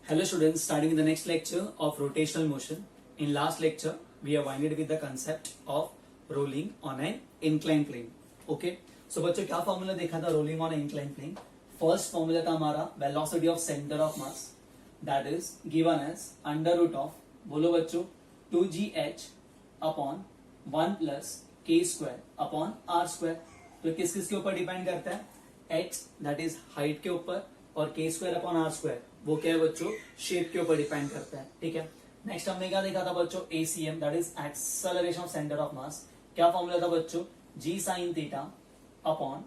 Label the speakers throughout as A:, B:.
A: Hello students, starting with the next lecture of rotational motion. In last lecture, we have winded with the concept of rolling on an inclined plane. Okay, so बच्चों क्या formula देखा था rolling on an inclined plane? First formula था हमारा velocity of center of mass, that is given as under root of, बोलो बच्चों, 2gh upon 1 plus k square upon r square. तो किस किस के ऊपर डिपेंड करता है? h that is height के ऊपर और k square upon r square वो क्या है बच्चों? शेप के ऊपर डिपेंड करता है. ठीक है. नेक्स्ट हमने क्या देखा था बच्चों? ACM that is acceleration of centre of mass. क्या फॉर्मूला था बच्चों? g sin theta upon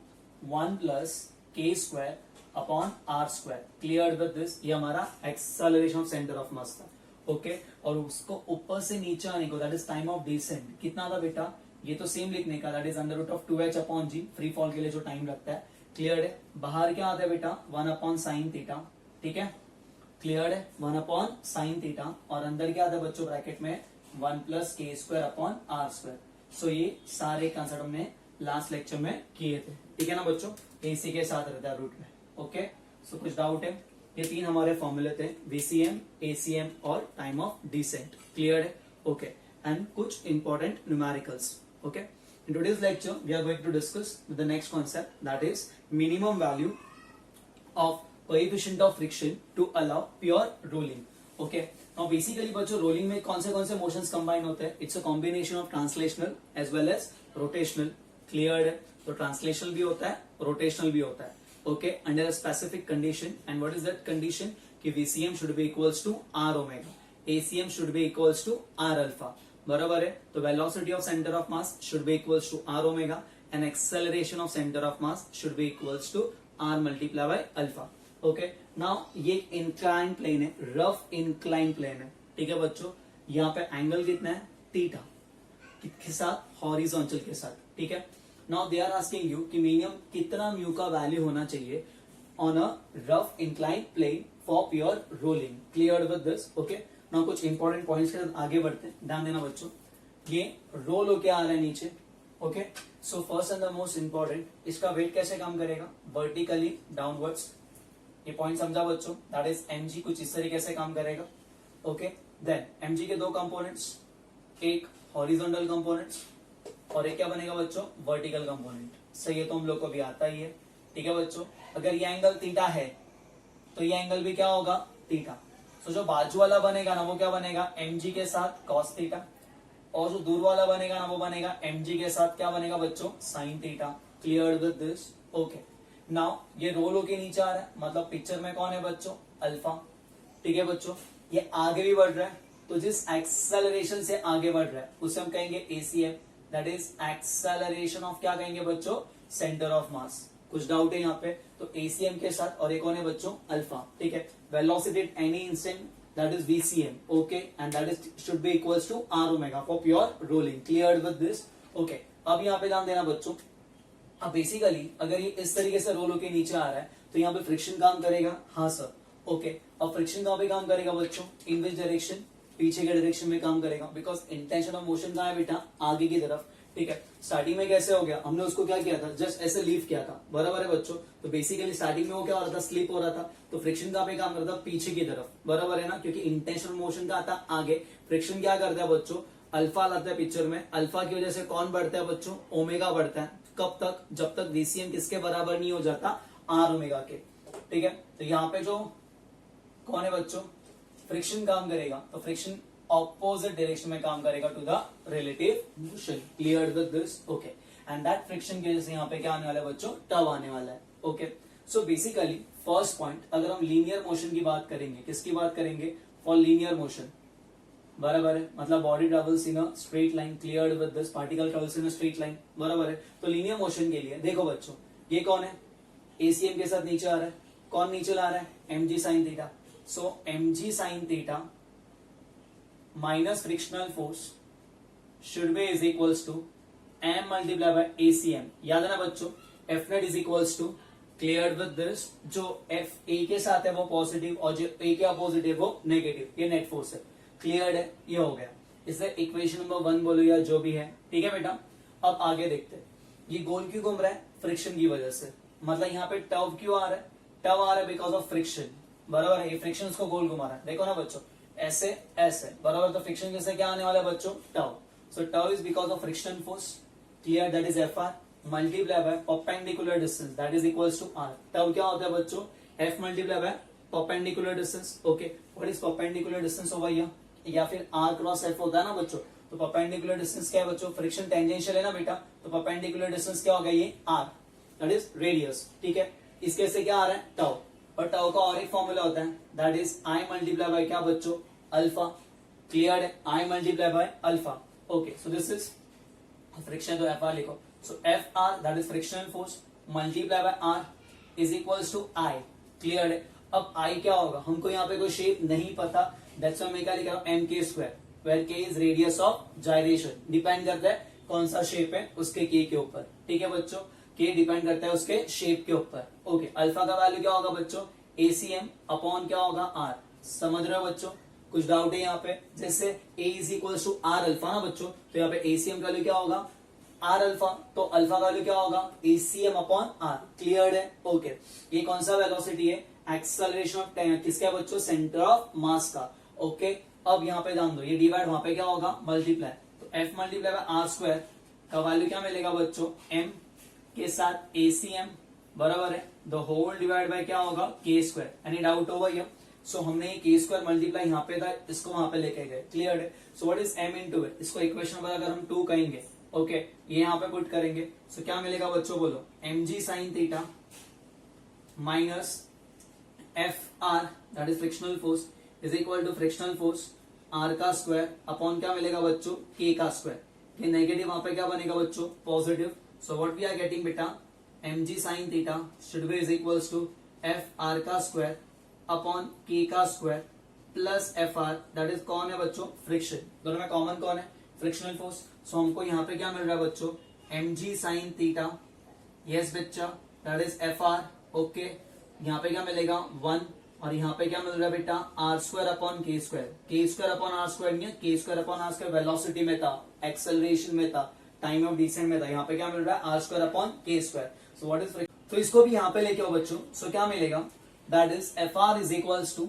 A: 1 plus k square upon r square. Clear with this? ये हमारा acceleration of centre of mass था. ओके और उसको ऊपर से नीचे आने को that is time of descent कितना था बेटा? ये तो सेम लिखने का that is under root of 2h upon g. Free fall के लिए जो टाइम लगता है. क्लियर है? बाहर क्या आता है बेटा? 1 अपॉन साइन थीटा. ठीक है, क्लियर है? 1 अपॉन साइन थीटा और अंदर क्या आता है बच्चों ब्रैकेट में? 1 plus K square upon R square. सो ये सारे कंसेप्ट हमने लास्ट लेक्चर में किए थे. ठीक है ना बच्चों? इसी के साथ रहता है रूट में. ओके, सो कुछ डाउट है? ये तीन हमारे फॉर्मूले थे, VCM, ACM और टाइम ऑफ डिसेंट. क्लियर है? ओके, एंड कुछ important numericals. Okay, in today's lecture we are going to discuss the next concept, that is minimum value of coefficient of friction to allow pure rolling. Okay, now basically बच्चों rolling में कौन से motions combine होते हैं? It's a combination of translational as well as rotational. Clear है? तो translational भी होता है, rotational भी होता है. Okay, under a specific condition, and what is that condition? कि VCM should be equals to R omega, ACM should be equals to R alpha. बराबर है? तो velocity of center of mass should be equals to R omega and acceleration of center of mass should be equals to R multiplied by alpha. Okay, now ये inclined plane है, rough inclined plane है. ठीक है बच्चों, यहाँ पे angle कितना है? थीटा. किसके साथ? हॉरिजॉन्टल के साथ. ठीक है. Now they are asking you कि मिनिमम कितना म्यू का वैल्यू होना चाहिए on a rough inclined plane for pure rolling. Clear with this? Okay. ना कुछ इंपॉर्टेंट पॉइंट्स के साथ आगे बढ़ते हैं. ध्यान देना बच्चों, ये रोल होके आ रहा है नीचे. Okay, so first and the most important, इसका वेट कैसे काम करेगा? Vertically downwards. ये पॉइंट समझा बच्चों? दैट इज mg कुछ इस तरीके से काम करेगा. ओके, देन mg के दो कंपोनेंट्स, एक हॉरिजॉन्टल कंपोनेंट्स और एक क्या बनेगा बच्चों? Vertical component. सही है? तो हम लोग को भी आता ही है. ठीक है बच्चों, अगर ये एंगल थीटा है तो ये एंगल भी क्या होगा? थीटा. तो जो बाजू वाला बनेगा ना वो क्या बनेगा? mg के साथ cos थीटा और जो दूर वाला बनेगा ना वो बनेगा mg के साथ क्या बनेगा बच्चों? sin theta. Clear with this? Okay, now ये रोल होके नीचे आ रहा है, मतलब पिक्चर में कौन है बच्चों? अल्फा. ठीक है बच्चों, ये आगे भी बढ़ रहा है, तो जिस एक्सेलरेशन से आगे बढ़ रहा है उसे हम कहेंगे ACM, that is acceleration of क्या कहेंगे बच्चों? सेंटर ऑफ मास. कुछ डाउट है यहाँ पे? तो ACM के साथ और एक कौन है बच्चों? अल्फा. ठीक है, velocity at any instant, that is VCM. Okay, and that is should be equals to R omega for pure rolling. Cleared with this? Okay, अब यहाँ पे ध्यान देना बच्चों. अब बेसिकली अगर ये इस तरीके से रोल होके नीचे आ रहा है तो यहाँ पे फ्रिक्शन काम करेगा. हाँ सर. ओके, अब फ्रिक्शन कहाँ पे काम करेगा बच्चों? इन विच डायरेक्शन? पीछे के डायरेक्शन में काम करेगा, बिकॉज इंटेंशन ऑफ मोशन कहाँ है बेटा? आगे की तरफ. ठीक है, स्टार्टिंग में कैसे हो गया? हमने उसको क्या किया था? जस्ट ऐसे लीव किया था. बराबर है बच्चों? तो बेसिकली स्टार्टिंग में वो क्या हो रहा था? स्लिप हो रहा था. तो फ्रिक्शन कहाँ पे काम करता है? पीछे की तरफ. बराबर है ना? क्योंकि इंटेंशनल मोशन का आता आगे. फ्रिक्शन क्या करता है बच्चों? अल्फा लाता है पिक्चर में. अल्फा की वजह से कौन बढ़ता है बच्चों? ओमेगा बढ़ता है. कब तक? जब तक VCM किसके बराबर नहीं हो जाता? R ओमेगा के. ठीक है, तो यहाँ पे जो कौन है बच्चों? फ्रिक्शन काम करेगा, तो फ्रिक्शन ऑपोजिट डायरेक्शन में काम करेगा to the relative motion. Clear with this? Okay, and that friction की वजह से यहाँ पे क्या आने वाला है बच्चों? टव आने वाला है. Okay, so basically first point, अगर हम लीनियर मोशन की बात करेंगे, किसकी बात करेंगे? For linear motion. बराबर है? मतलब body travels in a straight line. Clear with this? Particle travels in a straight line. बराबर है? तो लीनियर मोशन के लिए देखो बच्चों, ये कौन है? ACM के साथ नीचे आ रहा है. कौन नीचे ला रहा है? mg sin theta. So mg sin theta minus frictional force should be is equals to m multiplied by ACM. याद है ना बच्चों? F net is equals to, cleared with this, जो F A के साथ है वो पॉजिटिव और जो A के अपोजिट है वो नेगेटिव. ये नेट फोर्स है. क्लियर्ड है? ये हो गया. इससे इक्वेशन नंबर 1 बोलो या जो भी है. ठीक है बेटा, अब आगे देखते हैं. ये गोल क्यों घूम रहा है? फ्रिक्शन की वजह से. मतलब यहाँ पे टव क्यों आ रहा है? टव आ रहा है बिकॉज ऑफ फ्रिक्शन. बराबर है, ये फ्रिक्शन को गोल घुमा रहा है, देखो ना बच्चों, ऐसे ऐसे, बराबर, तो फ्रिक्शन कैसे क्या आने वाला है बच्चों, tau. So tau is because of friction force, clear, that is F R multiply by perpendicular distance that is equals to R. Tau क्या होता है बच्चों, F multiply by perpendicular distance, okay, what is perpendicular distance over here, या फिर are cross F होता है ना बच्चों, तो परपेंडिकुलर डिस्टेंस क्या है बच्चों, फ्रिक्शन टेंजेंशियल है ना बेटा, तो परपेंडिकुलर डिस्टेंस क्या होगा, ये आर, दैट इज रेडियस, ठीक है। इसके से क्या आ रहा है, टाउ, और टाउ का और एक फॉर्मूला होता है, that is I multiply by क्या बच्चों, अल्फा, क्लियर है, I multiply by alpha, okay. So this is friction, तो एफ आर लिखो, so F R that is frictional force multiply by R is equals to I, clear है। अब आई क्या होगा, हमको यहाँ पे कोई शेप नहीं पता, दैट्स व्हाई मैं क्या लिख रहा हूँ, एम के स्क्वायर, वेयर के इज रेडियस ऑफ जाइरेशन, डिपेंड करता है कौन सा शेप है उसके के ऊपर, ठीक है बच्चों, के डिपेंड करता है उसके शेप के ऊपर, ओके। अल्फा का वैल्यू क्या होगा बच्चों, एसीएम अपॉन क्या होगा, आर, समझ रहे हो बच्चों, कुछ डाउट है यहाँ पे, जैसे A is equal to R alpha ना बच्चों, तो यहाँ पे एसीएम का वैल्यू क्या होगा, आर अल्फा, तो अल्फा का वैल्यू क्या होगा, एसीएम अपॉन आर, क्लियर है, ओके। ये कौन सा वेलोसिटी है, एक्सेलरेशन ऑफ किसका बच्चों, सेंटर ऑफ मास का, ओके। अब यहाँ पे ध्यान दो, ये डिवाइड वहां पे क्या होगा, मल्टीप्लाई, तो F multiply by R square का वैल्यू क्या मिलेगा बच्चों, एम के साथ एसीएम, बराबर है, द होल डिवाइड बाय क्या होगा, K square. Any doubt over here, so हमने ये के स्क्वायर मल्टीप्लाई यहाँ पे था, इसको वहां पे लेके गए, क्लियर है। So what is M into it, इसको इक्वेशन पर अगर हम 2 कहेंगे, ओके, ये यहाँ पे पुट करेंगे, सो क्या मिलेगा बच्चों, बोलो, M G sine theta minus F R that is frictional force is equal to frictional force R का स्क्वायर अपॉन क्या मिलेगा बच्चों, के का स्क्वायर, ये नेगेटिव वहां पे क्या बनेगा बच्चों, positive. So what we are getting बेटा, M G sine theta should be is equals to F R का स्क्वायर अपॉन के का square plus F R, that is कौन है बच्चों, फ्रिक्शन, दोनों में कॉमन कौन है, फ्रिक्शनल फोर्स। सो हमको यहाँ पे क्या मिल रहा है बच्चों, M G sine theta, yes बच्चा, that is F R, okay, यहाँ पे क्या मिलेगा 1, और यहाँ पे क्या मिल रहा है बेटा, R square upon K square, K square upon R square नहीं है, K square upon R square velocity में था, एक्सेलरेशन में था, टाइम ऑफ डिसेंट में था, यहाँ पे क्या मिल रहा है, are square upon K square. So what is, तो इसको भी यहाँ पे लेके आओ बच्चों, सो क्या मिलेगा, that is F R is equals to,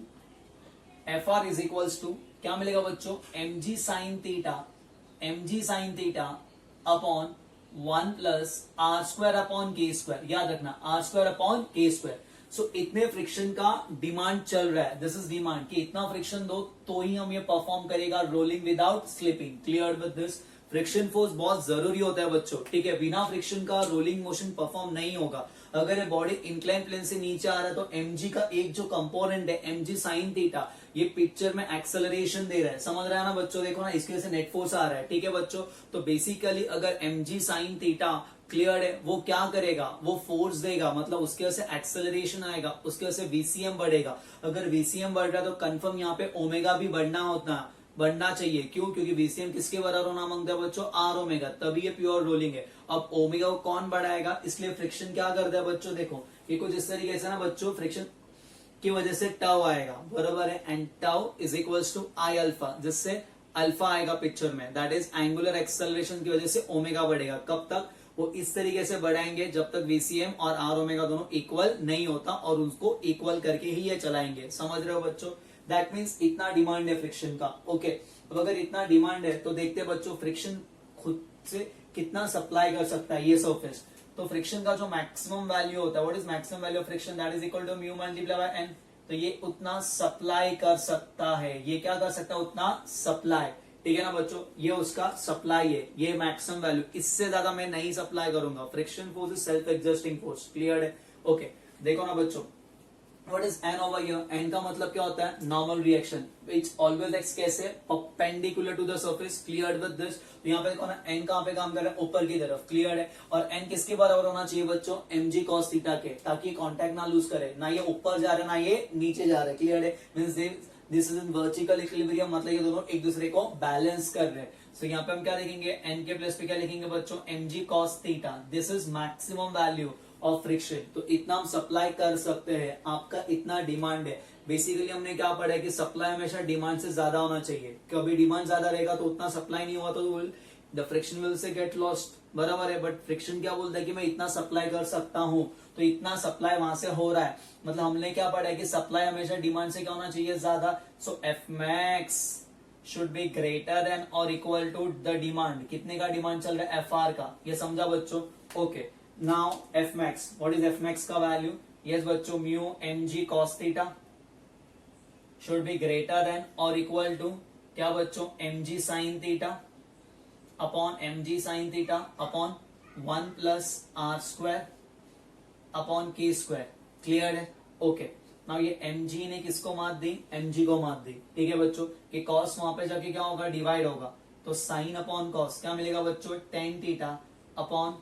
A: F R is equals to क्या मिलेगा बच्चों, M G sine theta, M G sine theta upon 1 plus R square upon K square, याद रखना R square upon K square. So इतने friction का demand चल रहा है, दिस इज डिमांड कि इतना फ्रिक्शन दो तो ही हम ये परफॉर्म करेगा rolling without slipping, clear with this. Friction force बहुत जरूरी होता है बच्चों, ठीक है, बिना फ्रिक्शन का रोलिंग मोशन परफॉर्म नहीं होगा। अगर ये बॉडी इंक्लाइन प्लेन से नीचे आ रहा है तो एमजी का एक जो कंपोनेंट है एमजी साइन थीटा, ये पिक्चर में एक्सेलरेशन दे रहा है, समझ रहा है ना बच्चों, देखो ना, इसकी वजह से नेट फोर्स आ रहा है, ठीक है बच्चों। तो बेसिकली अगर एमजी साइन थीटा क्लियर है, वो क्या करेगा, वो फोर्स देगा, मतलब उसके वजह से एक्सेलरेशन आएगा, उसके वजह से वीसीएम बढ़ेगा। अगर वीसीएम बढ़ रहा है तो कंफर्म यहाँ पे ओमेगा भी बढ़ना चाहिए, क्यों, क्योंकि वीसीएम किसके बराबर होना मांगता है बच्चों, आर ओमेगा, तभी ये प्योर रोलिंग है। अब ओमेगा को कौन बढ़ाएगा, इसलिए फ्रिक्शन क्या करता है बच्चों, देखो ये कुछ इस तरीके से ना बच्चों, फ्रिक्शन की वजह से टाउ आएगा, बराबर है, and tau is equals to I alpha, जिससे अल्फा आएगा पिक्चर में, दैट इज एंगुलर एक्सेलरेशन की वजह से ओमेगा बढ़ेगा। कब तक, वो इस तरीके से बढ़ाएंगे जब तक वीसीएम और आर ओमेगा दोनों इक्वल नहीं होता, और उसको इक्वल करके ही ये चलाएंगे, समझ रहे हो बच्चों। दैट मीन्स इतना डिमांड है फ्रिक्शन का, ओके। अब अगर इतना डिमांड है तो देखते हैं बच्चों फ्रिक्शन खुद से कितना सप्लाई कर सकता है ये सरफेस। तो फ्रिक्शन का जो मैक्सिमम वैल्यू होता है, what is maximum value of friction, that is equal to mu multiply by N. तो ये उतना सप्लाई कर सकता है, ये क्या कर सकता है, उतना सप्लाई, ठीक है ना बच्चों, ये उसका सप्लाई है, ये मैक्सिमम वैल्यू, इससे ज्यादा मैं नहीं सप्लाई करूंगा। Friction force is self existing force, clear है, ओके। देखो ना बच्चों, what is N over here, N का मतलब क्या होता है, normal reaction which always acts कैसे, perpendicular to the surface, clear with this. तो यहाँ पे देखो ना, एन कहां पे काम कर रहा है, ऊपर की तरफ, क्लियर है, और एन किसके बराबर होना चाहिए बच्चों, mg cos थीटा के, ताकि कॉन्टैक्ट ना लूज करे, ना ये ऊपर जा रहा है ना ये नीचे जा रहा है, क्लियर है, means this is in vertical equilibrium, मतलब ये दोनों एक दूसरे को बैलेंस कर रहे हैं। सो यहाँ पे हम क्या लिखेंगे, एन के प्लस पे क्या लिखेंगे बच्चों, mg cos theta, this is maximum value of friction. तो इतना हम सप्लाई कर सकते हैं, आपका इतना डिमांड है। बेसिकली हमने क्या पढ़ा है कि सप्लाई हमेशा डिमांड से ज्यादा होना चाहिए, कभी डिमांड ज्यादा रहेगा तो उतना सप्लाई नहीं हुआ तो the friction will say get lost, बराबर है। बट फ्रिक्शन क्या बोलता है कि मैं इतना सप्लाई कर सकता हूं, तो इतना सप्लाई वहां से हो रहा है, मतलब हमने क्या पढ़ा है कि सप्लाई हमेशा डिमांड से क्या होना चाहिए, ज्यादा। So F max should be greater than और इक्वल टू द डिमांड। कितने का डिमांड चल रहा है, एफ आर का, ये समझा बच्चों। Okay, now F max, what is F max का वैल्यू, यस बच्चों, mu M G cos theta should be greater than और इक्वल टू क्या बच्चों, M G sine theta upon M G sine theta upon 1 plus R square upon K square. Clear है? Okay, now ये mg ने किसको मात दी, mg को मात दी। ठीक है बच्चों, कि cos वहां पे जाके क्या होगा, डिवाइड होगा, तो साइन अपॉन कॉस क्या मिलेगा बच्चों, tan theta upon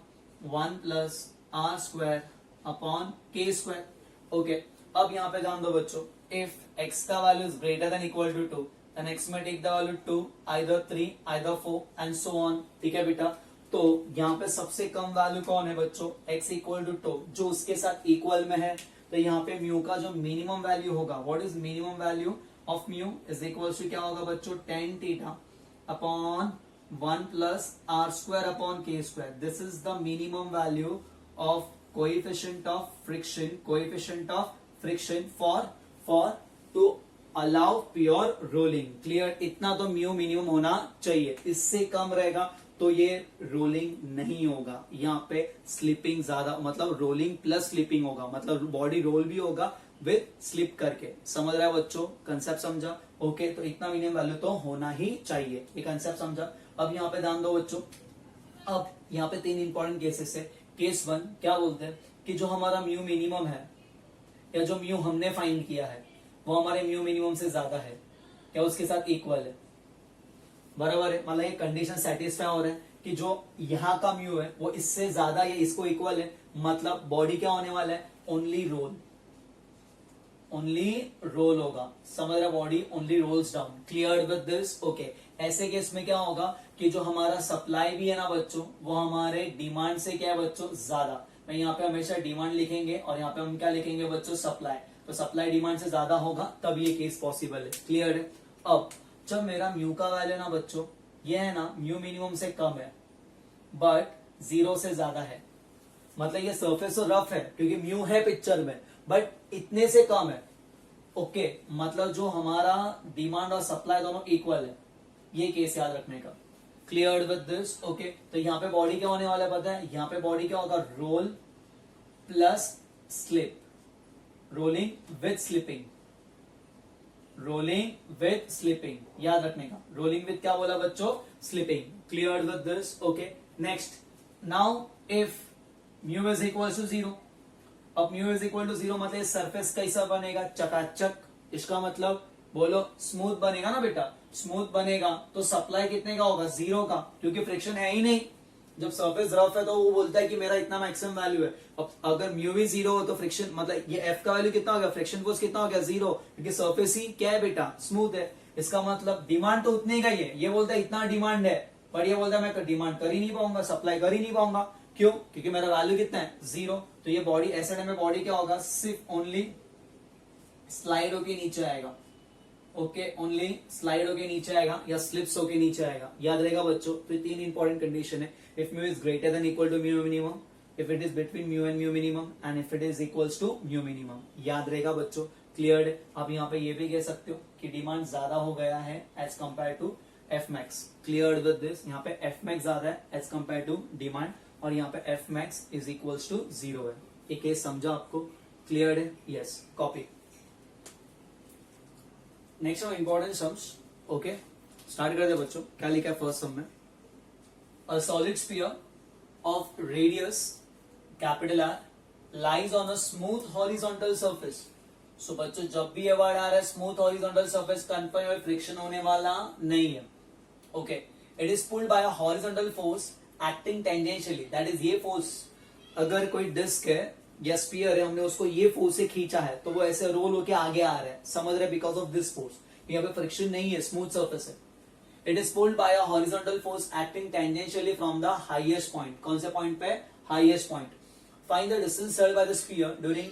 A: 1 plus R square upon K square. Okay, अब यहाँ पे ध्यान दो बच्चों, इफ x का value is greater than equal to 2 then x में take the value 2, either 3, either 4 and so on। ठीक है बेटा, तो यहाँ पे सबसे कम वैल्यू कौन है बच्चों, x इक्वल टू 2, जो उसके साथ इक्वल में है। तो यहाँ पे म्यू का जो मिनिमम वैल्यू होगा, what is minimum value of mu is equal to क्या होगा बच्चों, tan theta upon 1 plus R square upon K square. This is the minimum value of coefficient of friction, coefficient of friction for to allow pure rolling. Clear? इतना तो mu minimum होना चाहिए, इससे कम रहेगा तो ये रोलिंग नहीं होगा। यहाँ पे स्लिपिंग ज्यादा, मतलब रोलिंग प्लस स्लिपिंग होगा, मतलब बॉडी रोल भी होगा विद स्लिप करके। समझ रहा है बच्चों, कंसेप्ट समझा? ओके, तो इतना मिनिमम वैल्यू तो होना ही चाहिए, ये कंसेप्ट समझा। अब यहाँ पे ध्यान दो बच्चों, अब यहाँ पे 3 इंपॉर्टेंट केसेस है। केस 1 क्या बोलते हैं कि जो हमारा म्यू मिनिमम है, या जो म्यू हमने फाइंड किया है वो हमारे म्यू मिनिमम से ज्यादा है, क्या उसके साथ इक्वल है, बराबर है, मतलब ये कंडीशन सेटिस्फाई हो रहा है कि जो यहाँ का म्यू है वो इससे ज्यादा या इसको इक्वल है, मतलब बॉडी क्या होने वाला है, ओनली रोल होगा। समझ रहा, body only rolls down. Clear with this? Okay, ऐसे केस में क्या होगा कि जो हमारा सप्लाई भी है ना बच्चों, वो हमारे डिमांड से क्या है बच्चों, ज्यादा। मैं यहाँ पे हमेशा डिमांड लिखेंगे और यहाँ पे हम क्या लिखेंगे बच्चों, सप्लाई। तो सप्लाई डिमांड से ज्यादा होगा तब ये केस पॉसिबल है। क्लियर है? अब जब मेरा म्यू का वैल्यू ना बच्चों, ये है ना, म्यू मिनिमम से कम है बट 0 से ज्यादा है, मतलब ये सरफेस तो रफ है क्योंकि म्यू है पिक्चर में, बट इतने से कम है। ओके, मतलब जो हमारा डिमांड और सप्लाई दोनों इक्वल है, ये केस याद रखने का। Clear with this? ओके, तो यहाँ पे बॉडी क्या होने वाला है पता है, यहाँ पे बॉडी क्या होगा, roll plus slip, rolling with slipping, rolling with slipping, याद रखने का। रोलिंग विथ क्या बोला बच्चों, slipping. Clear with this? Okay, next, now if mu is equal to 0, अब म्यू इज इक्वल टू 0 मतलब सरफेस कैसा बनेगा, चकाचक। इसका मतलब बोलो स्मूथ बनेगा ना बेटा, स्मूथ बनेगा तो सप्लाई कितने का होगा, 0 का, क्योंकि फ्रिक्शन है ही नहीं। जब सरफेस रफ है तो वो बोलता है कि मेरा इतना मैक्सिमम वैल्यू है। अब अगर म्यू भी 0 हो तो फ्रिक्शन, मतलब ये एफ का वैल्यू कितना हो गया, फ्रिक्शन फोर्स कितना हो गया, 0, क्योंकि सरफेस ही क्या है बेटा, स्मूथ है। इसका मतलब डिमांड तो उतने का ही है, ये बोलता है इतना डिमांड है, पर ये बोलता है मैं डिमांड कर ही नहीं पाऊंगा, सप्लाई कर ही नहीं पाऊंगा। क्यों? क्योंकि मेरा वैल्यू कितना है, 0। तो ये बॉडी ऐसे टाइम में बॉडी क्या होगा, सिर्फ ओनली स्लाइड होके नीचे आएगा। ओके, ओनली स्लाइड होके नीचे आएगा या स्लिप्स होके नीचे आएगा। याद रहेगा बच्चों। तो ये 3 इंपॉर्टेंट कंडीशन है। If mu is greater than equal to mu minimum, if it is between mu and mu minimum, and if it is equals to mu minimum. याद रहेगा बच्चों। क्लियर है? आप यहाँ पे ये भी कह सकते हो कि डिमांड ज्यादा हो गया है as compare to F max. Clear with this? यहाँ पे एफ मैक्स ज्यादा है एज कंपेयर टू डिमांड, और यहाँ पे F max is equals to 0 है। ये केस समझा आपको? क्लियर है? Yes, copy. Next some important sums. Okay, start करते बच्चों। क्या लिखा है फर्स्ट सम में, a solid sphere of radius capital R lies on a smooth horizontal surface. So बच्चों जब भी ये वर्ड आ रहा है स्मूथ हॉरिजॉन्टल सरफेस, कन्फर्म और फ्रिक्शन होने वाला नहीं है। Okay, it is pulled by a horizontal force acting tangentially, that is ये फोर्स। अगर कोई डिस्क है या स्पीयर है, हमने उसको ये फोर्स से खींचा है तो वो ऐसे रोल होके आगे आ रहा है, समझ रहे? Because of this force. यहाँ पे फ्रिक्शन नहीं है, स्मूथ सरफेस है। It is pulled by a horizontal force acting tangentially from the highest point. कौन से पॉइंट पे? Highest point. Find the distance travelled by the sphere during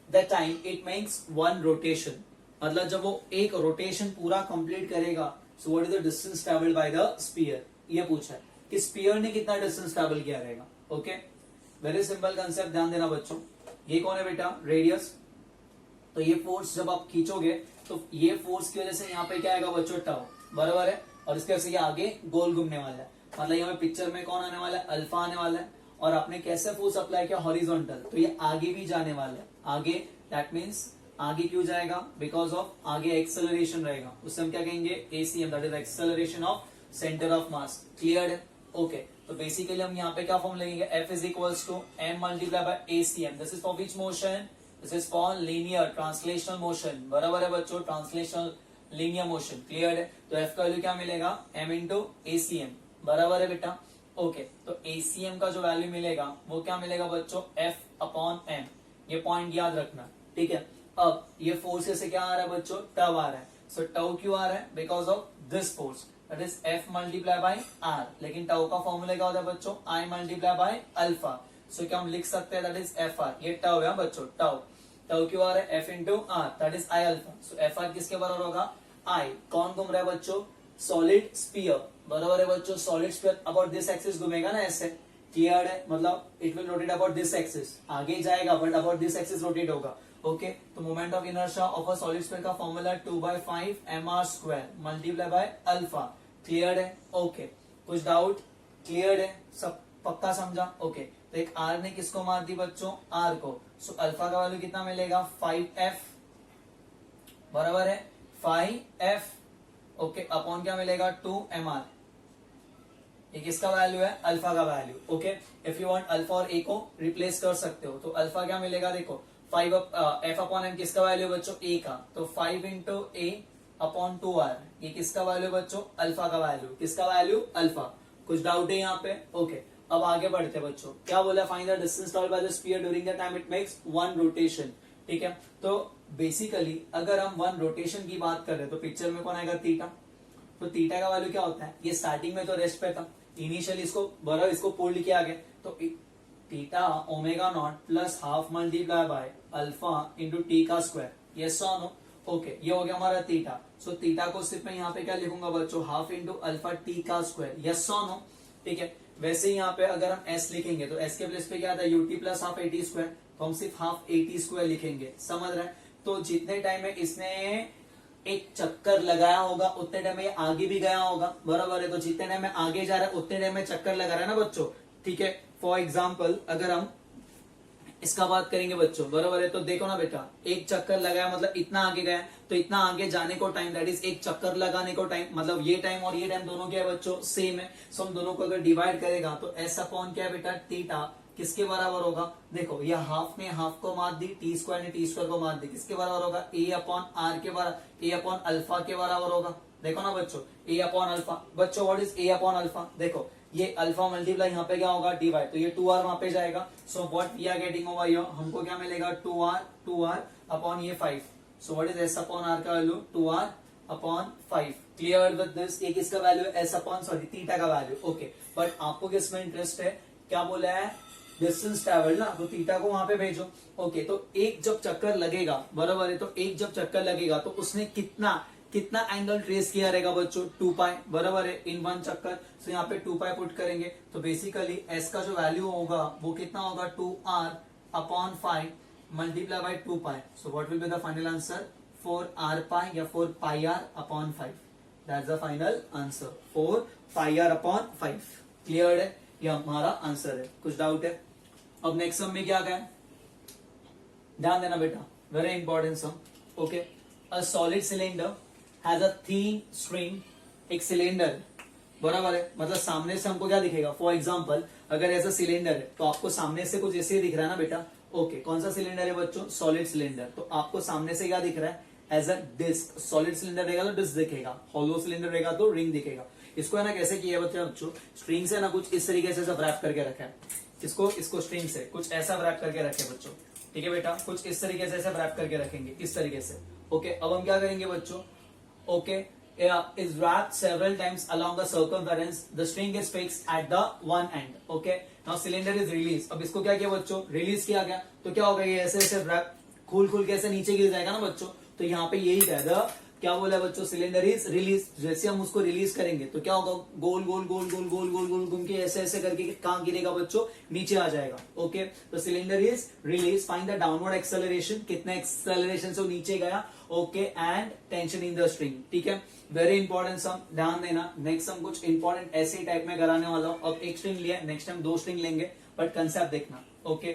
A: the time it makes 1 rotation. मतलब जब वो एक rotation पूरा complete करेगा, so what is the distance travelled by the sphere, ये पूछा है कि स्पीयर ने कितना डिस्टेंस ट्रेवल किया रहेगा। ओके, वेरी सिंपल कंसेप्ट, ध्यान देना बच्चों। ये कौन है बेटा, रेडियस। तो ये फोर्स जब आप खींचोगे तो ये फोर्स की वजह से यहाँ पे क्या आएगा बच्चों, टाउ, बराबर है। और इसके वजह से ये आगे गोल घूमने वाला है, मतलब यहाँ पे पिक्चर में कौन आने वाला है, अल्फा आने वाला है। और आपने कैसे फोर्स अप्लाई किया, हॉरिजॉन्टल, तो ये आगे भी जाने वाला है, आगे। दैट मीन्स आगे क्यों जाएगा, बिकॉज ऑफ आगे एक्सेलरेशन रहेगा, उससे हम क्या कहेंगे, ACM, that is acceleration of centre of mass. Clear है, ओके। तो बेसिकली हम यहाँ पे क्या फॉर्म लेंगे, F is equals to m multiply by ACM। This is for which motion, this is for linear translational motion, बराबर है बच्चों, ट्रांसलेशनल लीनियर मोशन। क्लियर है, तो F का वैल्यू क्या मिलेगा, m इंटू ACM, बराबर है बेटा, ओके। तो ACM का जो वैल्यू मिलेगा वो क्या मिलेगा बच्चों, F अपॉन m, ये पॉइंट याद रखना, ठीक है। अब ये फोर्स से क्या आ रहा है बच्चों, टव आ रहा है। सो टव क्यों आ रहा है, because of this force, that is F multiply by R। लेकिन टव का फॉर्मूला क्या होता है बच्चों, I मल्टीप्लाई बाय अल्फा। सो क्या हम लिख सकते हैं, दैट इज FR, ये टव है बच्चों, टव। टव क्यों आ रहा है, F into R, that is I alpha. So FR किसके बराबर होगा, I। कौन घूम रहा है बच्चों, सॉलिड स्पीयर, बराबर है बच्चों, solid sphere about this axis घूमेगा ना ऐसे। क्लियर है, मतलब it will rotate about this axis, आगे जाएगा but about this axis rotate होगा, ओके। तो moment of inertia of a solid sphere का formula 2/5 mr² multiply by alpha. Clear है, ओके। कुछ डाउट, क्लियर है, सब पक्का समझा, ओके। तो एक R ने किसको मार दी बच्चों, R को। सो अल्फा का वैल्यू कितना मिलेगा, 5F, बराबर है 5F, ओके, अपॉन क्या मिलेगा, 2mr। ये किसका वैल्यू है, अल्फा का value, okay. If you want alpha और ए को रिप्लेस कर सकते हो, तो अल्फा क्या मिलेगा, देखो 5 F अपॉन एम किसका वैल्यू बच्चों, ए का, तो 5 इंटू ए अपॉन 2R, ये किसका वैल्यू बच्चों, अल्फा का वैल्यू, किसका वैल्यू, अल्फा। कुछ डाउट है यहाँ पे, ओके। अब आगे बढ़ते बच्चों, क्या बोला, find the distance travelled by the sphere during the time it makes 1 rotation, ठीक है। तो बेसिकली अगर हम 1 रोटेशन की बात कर रहे हैं तो पिक्चर में कौन आएगा, थीटा। तो थीटा का वैल्यू क्या होता है, ये स्टार्टिंग में तो रेस्ट पे था, इनिशियली इसको पुल किया गया, तो theta omega naught plus half multiply by alpha into T का स्क्वायर, यस और नो, ओके। ये हो गया हमारा थीटा। सो थीटा को सिर्फ मैं यहाँ पे क्या लिखूंगा बच्चों, हाफ इंटू अल्फा टी का स्क्वायर, यस और नो, ठीक है। वैसे ही यहाँ पे अगर हम एस लिखेंगे तो एस के प्लेस पे क्या आता है, UT plus half eighty square, तो हम सिर्फ हाफ एटी स्क्वायर लिखेंगे, समझ रहे हैं। तो जितने टाइम में इसने एक चक्कर लगाया होगा उतने टाइम में ये आगे भी गया होगा, बराबर है। तो जितने टाइम में आगे जा रहा है उतने टाइम में चक्कर लगा रहा है ना बच्चों, ठीक है। फॉर एग्जाम्पल अगर हम इसका बात करेंगे बच्चों, बराबर है, तो देखो ना बेटा, एक चक्कर लगाया मतलब इतना आगे गया, तो इतना आगे जाने को टाइम, दैट इज एक चक्कर लगाने को टाइम, मतलब ये टाइम और ये टाइम दोनों क्या है बच्चों, सेम है। सो हम दोनों को अगर डिवाइड करेगा तो एस अपॉन क्या है बेटा, थीटा, किसके बराबर होगा, देखो ये हाफ ने हाफ को मार दी, टी स्क्वायर ने टी स्क्वायर को मार दी, किसके बराबर होगा, ए अपॉन आर के बराबर, ए अपॉन अल्फा के बराबर होगा। देखो ना बच्चों, ए अपॉन अल्फा, बच्चों what is a upon alpha, देखो ये अल्फा मल्टीप्लाई यहाँ पे क्या होगा, dy, तो ये 2r वहां पे जाएगा। So what we are getting over here, हमको क्या मिलेगा, 2r अपॉन ये 5। So what is s upon r का value, 2r upon 5। Clear with this, ये किसका वैल्यू है, s अपॉन सॉरी थीटा का वैल्यू, ओके। बट आपको किसमें इंटरेस्ट है, क्या बोला है, डिस्टेंस ट्रेवल ना, तो थीटा को वहां पे भेजो, ओके। तो एक जब चक्कर लगेगा, बराबर है, तो एक जब चक्कर लगेगा तो उसने कितना एंगल ट्रेस किया रहेगा बच्चों, 2 पाई, बराबर है, इन 1 चक्कर। सो यहाँ पे 2 पाई पुट करेंगे, तो बेसिकली एस का जो वैल्यू होगा वो कितना होगा, 2r upon 5 multiply by 2 pi. So what will be the final answer, 4r पाई या 4 पाई r upon 5, that's the final answer, 4 pi r upon 5। Clear है, ये हमारा आंसर है। कुछ डाउट है। अब नेक्स्ट सम में क्या गया, ध्यान देना बेटा, very important sum, okay. A solid cylinder has a thin string, एक सिलेंडर, बराबर है, मतलब सामने से हमको क्या दिखेगा, फॉर एग्जांपल अगर ऐसा सिलेंडर है तो आपको सामने से कुछ ऐसे दिख रहा है ना बेटा, ओके। कौन सा सिलेंडर है बच्चों, सॉलिड सिलेंडर, तो आपको सामने से क्या दिख रहा है, as a disc. Solid cylinder रहेगा तो डिस्क दिखेगा, हॉलो सिलेंडर रहेगा तो रिंग दिखेगा। इसको है ना कैसे किया बच्चों, स्ट्रिंग से ना कुछ इस तरीके से रैप करके रखा है, इसको स्ट्रिंग से कुछ ऐसा रैप करके रखे बच्चों, ठीक है बेटा, कुछ इस तरीके से रैप करके रखेंगे, इस तरीके से, ओके। अब हम क्या करेंगे बच्चों, okay, is wrapped several times along the circumference, the string is fixed at the one end, okay. Now cylinder is released, अब इसको क्या किया बच्चों, रिलीज किया गया, तो क्या होगा, ये ऐसे ऐसे खुल के ऐसे नीचे गिर जाएगा ना बच्चों। तो यहाँ पे यही था, क्या बोला बच्चों, सिलेंडर इज रिलीज। जैसे हम उसको रिलीज करेंगे तो क्या होगा, गोल गोल गोल गोल गोल गोल गोल घूम के ऐसे ऐसे करके कहां गिरेगा बच्चों, नीचे आ जाएगा। ओके, तो cylinder is release, find the downward acceleration, कितना एक्सेलरेशन से नीचे गया। Okay, and tension in the string. ठीक है, वेरी इंपॉर्टेंट सम, ध्यान देना। नेक्स्ट सम कुछ इंपॉर्टेंट ऐसे ही टाइप में कराने वाला हूं। अब एक स्ट्रिंग लिया, नेक्स्ट टाइम 2 स्ट्रिंग लेंगे, बट कंसेप्ट देखना। Okay,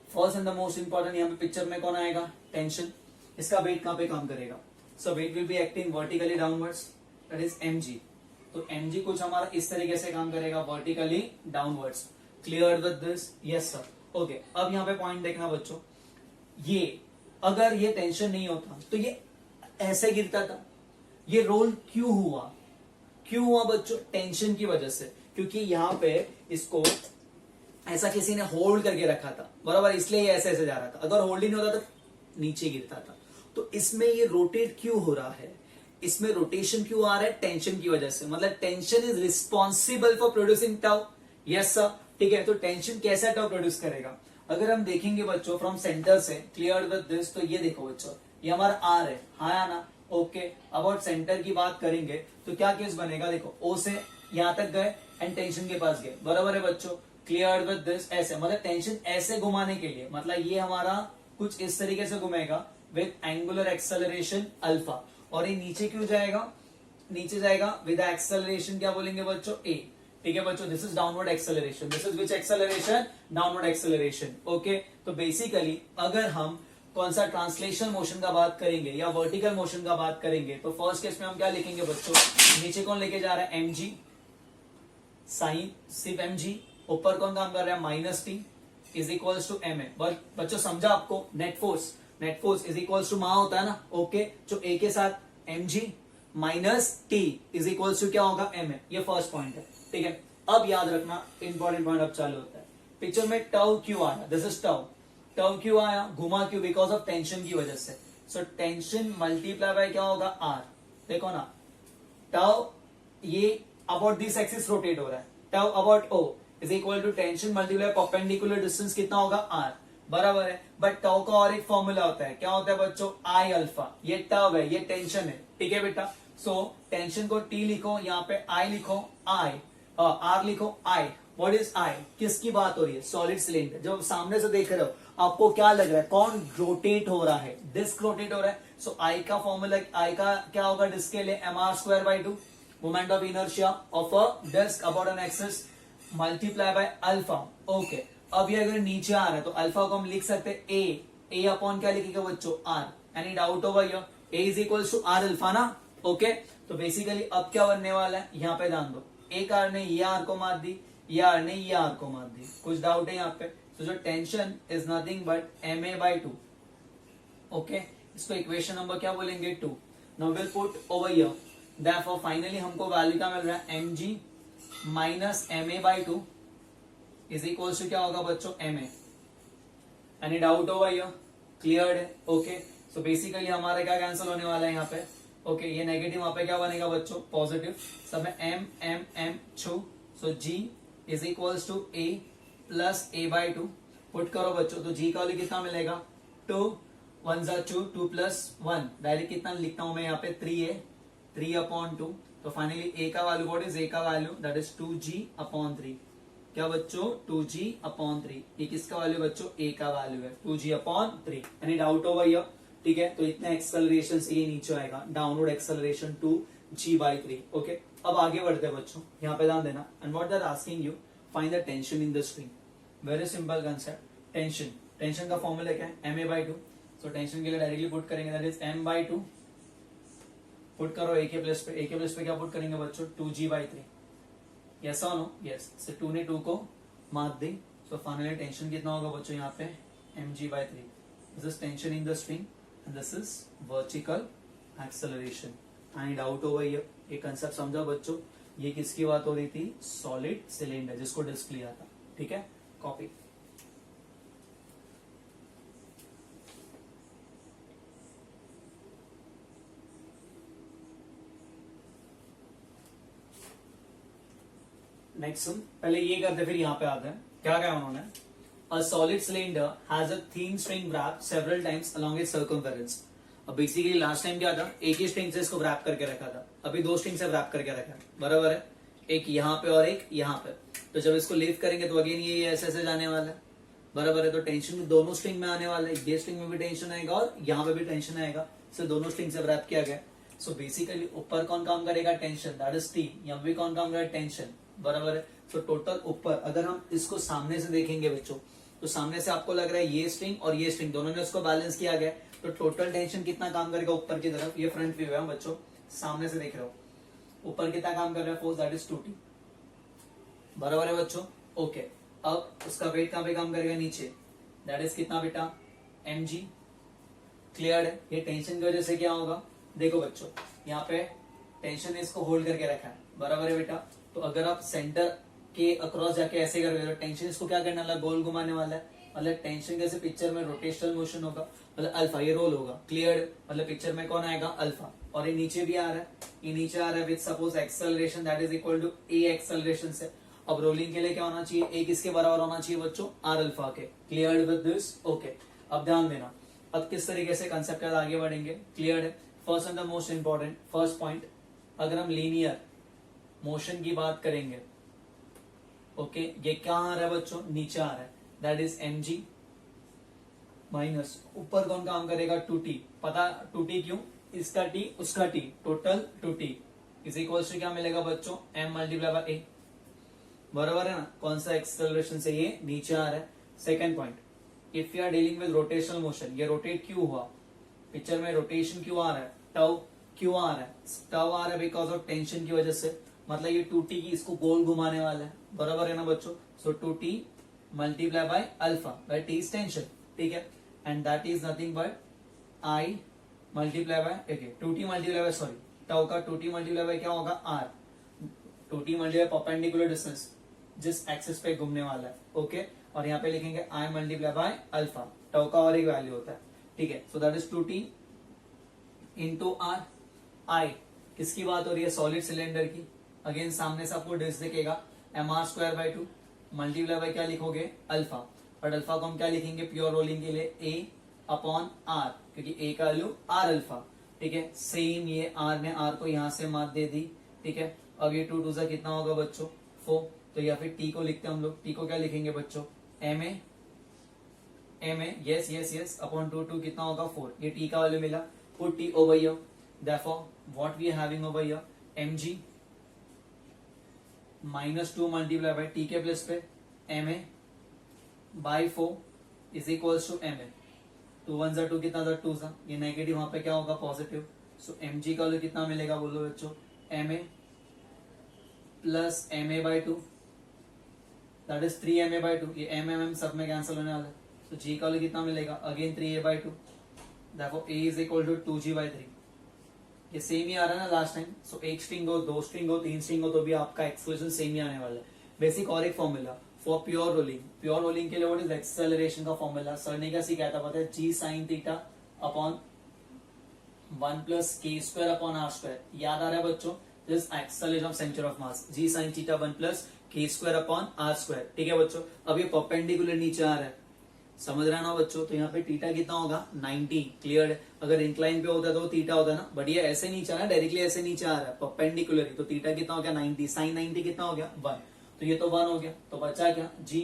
A: first and the most important यहाँ पे पिक्चर में कौन आएगा, टेंशन। इसका वेट कहां पे काम करेगा, so weight will be acting vertically downwards, that is mg। तो mg कुछ हमारा इस तरीके से काम करेगा, vertically downwards. Clear with this, yes sir. Okay, अब यहाँ पे पॉइंट देखना बच्चों, ये अगर ये टेंशन नहीं होता तो ये ऐसे गिरता था। ये रोल क्यों हुआ, क्यों हुआ बच्चों, टेंशन की वजह से, क्योंकि यहाँ पे इसको ऐसा किसी ने होल्ड करके रखा था, बराबर, इसलिए ये ऐसे ऐसे जा रहा था। अगर होल्ड ही नहीं होता तो नीचे गिरता था। तो इसमें ये रोटेट क्यों हो रहा है, इसमें रोटेशन क्यों आ रहा है, टेंशन की वजह से। मतलब tension is responsible for producing tau. Yes sir, ठीक है। तो टेंशन कैसा टाउ प्रोड्यूस करेगा, अगर हम देखेंगे बच्चों फ्रॉम सेंटर से, क्लियर विद दिस, तो ये देखो बच्चों, ये हमारा आर है, हाँ या ना। ओके, अबाउट सेंटर की बात करेंगे तो क्या केस बनेगा, देखो ओ से यहां तक गए एंड टेंशन के पास गए, बराबर है बच्चों। क्लियर विद दिस, ऐसे मतलब टेंशन ऐसे घुमाने के लिए, मतलब ये हमारा कुछ इस तरीके से घुमेगा विद एंगुलर एक्सेलरेशन अल्फा, और ये नीचे क्यों जाएगा, नीचे जाएगा विद एक्सेलरेशन, क्या बोलेंगे बच्चों, ए। ठीक है बच्चों, this is downward acceleration, this is which acceleration, downward acceleration. Okay, तो बेसिकली अगर हम कौन सा ट्रांसलेशन मोशन का बात करेंगे या वर्टिकल मोशन का बात करेंगे, तो फर्स्ट केस में हम क्या लिखेंगे बच्चों, नीचे कौन लेके जा रहा है, mg, साइन सिर्फ mg, ऊपर कौन काम कर रहा है, minus T is equals to M A. बच्चों समझा आपको, net force is equals to M A होता है ना। ओके, जो ए के साथ mg minus T is equals to क्या होगा, एम ए। ये फर्स्ट पॉइंट है, ठीक है। अब याद रखना, इंपॉर्टेंट पॉइंट अब चालू होता है। पिक्चर में टर्व क्यों आया, दिस इज टर्व। टर्व क्यों आया, घुमा क्यों, बिकॉज ऑफ टेंशन की वजह से। सो टेंशन मल्टीप्लाई बाय क्या होगा, आर। देखो ना, टर्व ये अबाउट दिस एक्सिस रोटेट हो रहा है, torque about O is equal to tension multiply perpendicular distance, कितना होगा, आर, बराबर है। बट टर्व का और एक फॉर्मूला होता है, क्या होता है बच्चों, आई अल्फा। ये टर्व है, ये टेंशन है, ठीक है बेटा। सो टेंशन को टी लिखो, यहाँ पे आई लिखो, आई आर लिखो, आई। व्हाट इज आई, किसकी बात हो रही है, सॉलिड सिलेंडर। जब सामने से देख रहे हो आपको क्या लग रहा है, कौन रोटेट हो रहा है, डिस्क रोटेट हो रहा है। सो आई का फॉर्मूला, आई का क्या होगा डिस्क के लिए, mr²/2 moment of inertia of a disc about an axis multiply by alpha. Okay, अब ये अगर नीचे आ रहा है तो अल्फा को हम लिख सकते हैं ए अपॉन क्या लिखेगा बच्चों, R. Any doubt over here, A is equals to R alpha ना। ओके, तो बेसिकली अब क्या बनने वाला है, यहाँ पे ध्यान दो, एक आर ने ये आर को मार दी, ये आर ने ये आर को मार दी, कुछ डाउट है यहाँ पे। तो जो tension is nothing but ma/2। Okay, इसको इक्वेशन नंबर क्या बोलेंगे, 2। Now will put over here, therefore finally हमको वैल्यू क्या मिल रहा है, mg minus ma/2 is equal to क्या होगा बच्चों, ma। Any doubt over here, cleared है। ओके, सो बेसिकली हमारा क्या कैंसिल होने वाला है यहाँ पे। ओके, ये नेगेटिव वहां पे क्या बनेगा बच्चों, पॉजिटिव। सब में m छू, so g is equals to a plus a/2। Put करो बच्चों, तो g का वैल्यू कितना मिलेगा, 2 1 2 2 प्लस 1, डायरेक्ट कितना लिखता हूं मैं यहाँ पे, 3a 3/2। तो फाइनली a का वैल्यू, व्हाट इज a का वैल्यू, दैट इज 2g/3। क्या बच्चों, 2g/3। ये किसका वैल्यू बच्चों, a का वैल्यू है, 2g/3। Any doubt over here, ठीक है। तो इतने एक्सेलरेशन से ये नीचे आएगा, डाउनवर्ड एक्सेलरेशन 2g/3। ओके, अब आगे बढ़ते हैं बच्चों, यहाँ पे ध्यान देना। And what they are asking you, find the tension in the string. Very simple concept, tension का फॉर्मूला क्या है, ma/2। सो टेंशन के लिए डायरेक्टली पुट करेंगे, दैट इज m/2। पुट करो a के प्लस पे, a के प्लस पे क्या पुट करेंगे बच्चों, 2g/3। यस और नो, यस। सो 2 ने 2 को मार दी, सो फाइनली टेंशन कितना होगा बच्चों यहाँ पे, mg/3। This is tension in the string and this is vertical acceleration. Any doubt over here, ये कंसेप्ट समझा बच्चों। ये किसकी बात हो रही थी, सॉलिड सिलेंडर, जिसको डिस्क लिया था, ठीक है। कॉपी। नेक्स्ट पहले ये करते फिर यहाँ पे आते हैं, क्या कहा उन्होंने, अ solid cylinder has a thin string wrapped several times along its circumference. अब बेसिकली लास्ट टाइम क्या था, एक ही स्ट्रिंग से इसको रैप करके रखा था, अभी दो स्ट्रिंग से रैप करके रखा है, बराबर है, एक यहाँ पे और एक यहाँ पे। तो जब इसको लीव करेंगे तो अगेन ये ऐसे ऐसे जाने वाला है, बराबर है। तो टेंशन दोनों स्ट्रिंग में आने वाला है, ये स्ट्रिंग में भी टेंशन आएगा और यहाँ पे भी टेंशन आएगा, सो दोनों स्ट्रिंग से रैप किया गया। सो बेसिकली ऊपर कौन काम करेगा, टेंशन, दैट इज टी, यहाँ भी कौन काम करेगा, टेंशन, बराबर है। सो टोटल ऊपर अगर हम इसको सामने से देखेंगे बच्चों, तो सामने से आपको लग रहा है ये स्ट्रिंग और ये स्ट्रिंग दोनों ने उसको बैलेंस किया गया, तो टोटल टेंशन कितना काम करेगा ऊपर की तरफ, ये फ्रंट व्यू है बच्चों, सामने से देख रहे हो, ऊपर कितना काम कर रहा है, फोर्स, दैट इज 2T, बराबर है बच्चों। ओके, अब उसका वेट कहां पे काम करेगा, नीचे, दैट इज कितना बेटा, mg, क्लियर है। ये टेंशन की वजह से क्या होगा, देखो बच्चों यहाँ पे टेंशन ने इसको होल्ड करके रखा है, बराबर है बेटा। तो अगर आप सेंटर के अक्रॉस जाके ऐसे करोगे तो टेंशन इसको क्या करने वाला है, गोल घुमाने वाला है, मतलब टेंशन कैसे पिक्चर में रोटेशनल मोशन होगा, मतलब अल्फा, ये रोल होगा, क्लियर, मतलब पिक्चर में कौन आएगा, अल्फा। और ये नीचे भी आ रहा है, ये नीचे आ रहा है with suppose acceleration that is equal to A acceleration से। अब रोलिंग के लिए क्या होना चाहिए, एक इसके बराबर होना चाहिए बच्चों, आर अल्फा के, क्लियर विद दिस, ओके। अब ध्यान देना, अब किस तरीके से कंसेप्ट के आगे बढ़ेंगे, क्लियर है। First and the most important first point, अगर हम लीनियर मोशन की बात करेंगे, ओके, ये क्या आ रहा है बच्चों, नीचे आ रहा है, दैट इज mg माइनस ऊपर कौन काम करेगा, 2t, पता 2t क्यों, इसका t उसका t, total 2t is equal to क्या मिलेगा बच्चों, m मल्टीप्लाई बाय a, बराबर है ना। कौन सा एक्सेलरेशन से ये नीचे आ रहा है। Second point, if you are dealing with rotational motion, ये रोटेट क्यों हुआ, पिक्चर में रोटेशन क्यों आ रहा है, टाउ क्यों आ रहा है, टाउ आ रहा है बिकॉज ऑफ टेंशन की वजह से, मतलब ये 2t की इसको गोल घुमाने वाला है, बराबर है ना बच्चों। So 2t multiply by alpha, by T is tension, ठीक है, and that is nothing but I multiply by, okay, 2t multiply by, sorry, tau का 2t मल्टीप्लाई बाय क्या होगा, R, 2t multiply perpendicular distance जिस axis पे घूमने वाला है, ओके। और यहाँ पे लिखेंगे I multiply by alpha, tau का और एक वैल्यू होता है, ठीक है। So that is 2t into are, आई किसकी बात हो रही है, सॉलिड सिलेंडर की, अगेन सामने से आपको डिस्क दिखेगा, mr² बाय 2 मल्टीप्लाई बाय क्या लिखोगे, अल्फा, बट अल्फा को हम क्या लिखेंगे प्योर रोलिंग के लिए, a अपॉन आर, क्योंकि a का वैल्यू आर अल्फा, ठीक है। सेम ये r ने r को यहां से मात दे दी, ठीक है। अब ये 2 2 से कितना होगा बच्चों, 4, तो या फिर t को लिखते हैं हम लोग, t को क्या लिखेंगे बच्चों, ma, yes yes yes, upon 2 कितना होगा 4, ये t का वैल्यू मिला, put t over here, therefore what we are having over here, mg minus 2 multiply by t के प्लस पे ma by 4 is equals to ma, 2 1 जा 2 कितना था 2 सा, ये नेगेटिव वहां पे क्या होगा पॉजिटिव, सो mg का वैल्यू कितना मिलेगा बोलो बच्चों, ma plus ma by 2 that is 3ma by 2, ये mm सब में कैंसिल होने वाला है, तो g का वैल्यू कितना मिलेगा, again 3a by 2, therefore a is equal to 2g by 3, ये सेम ही आ रहा है ना लास्ट टाइम। सो एक स्ट्रिंग हो, दो स्ट्रिंग हो, तीन स्ट्रिंग हो, तो भी आपका एक्सप्रेशन सेम ही आने वाला है। बेसिक और एक formula for pure rolling, pure rolling के लिए व्हाट इज एक्सेलरेशन का फॉर्मूला, सर ने क्या सिखाया था पता है, g sin theta upon 1 plus k square upon r square, याद आ रहा है बच्चों, this acceleration of centre of mass, g sin theta 1 plus k square upon r square, ठीक है बच्चों। अब ये परपेंडिकुलर नीचे आ रहा है, समझ रहे ना बच्चों, तो यहाँ पे थीटा कितना होगा 90, क्लियर है। अगर इंक्लाइन पे होता तो थीटा होता ना, बट ये ऐसे नीचे आ रहा है, डायरेक्टली ऐसे नीचे आ रहा है परपेंडिकुलर, तो थीटा कितना हो गया 90, साइन 90 कितना हो गया 1, तो ये तो 1 हो गया, तो बचा क्या g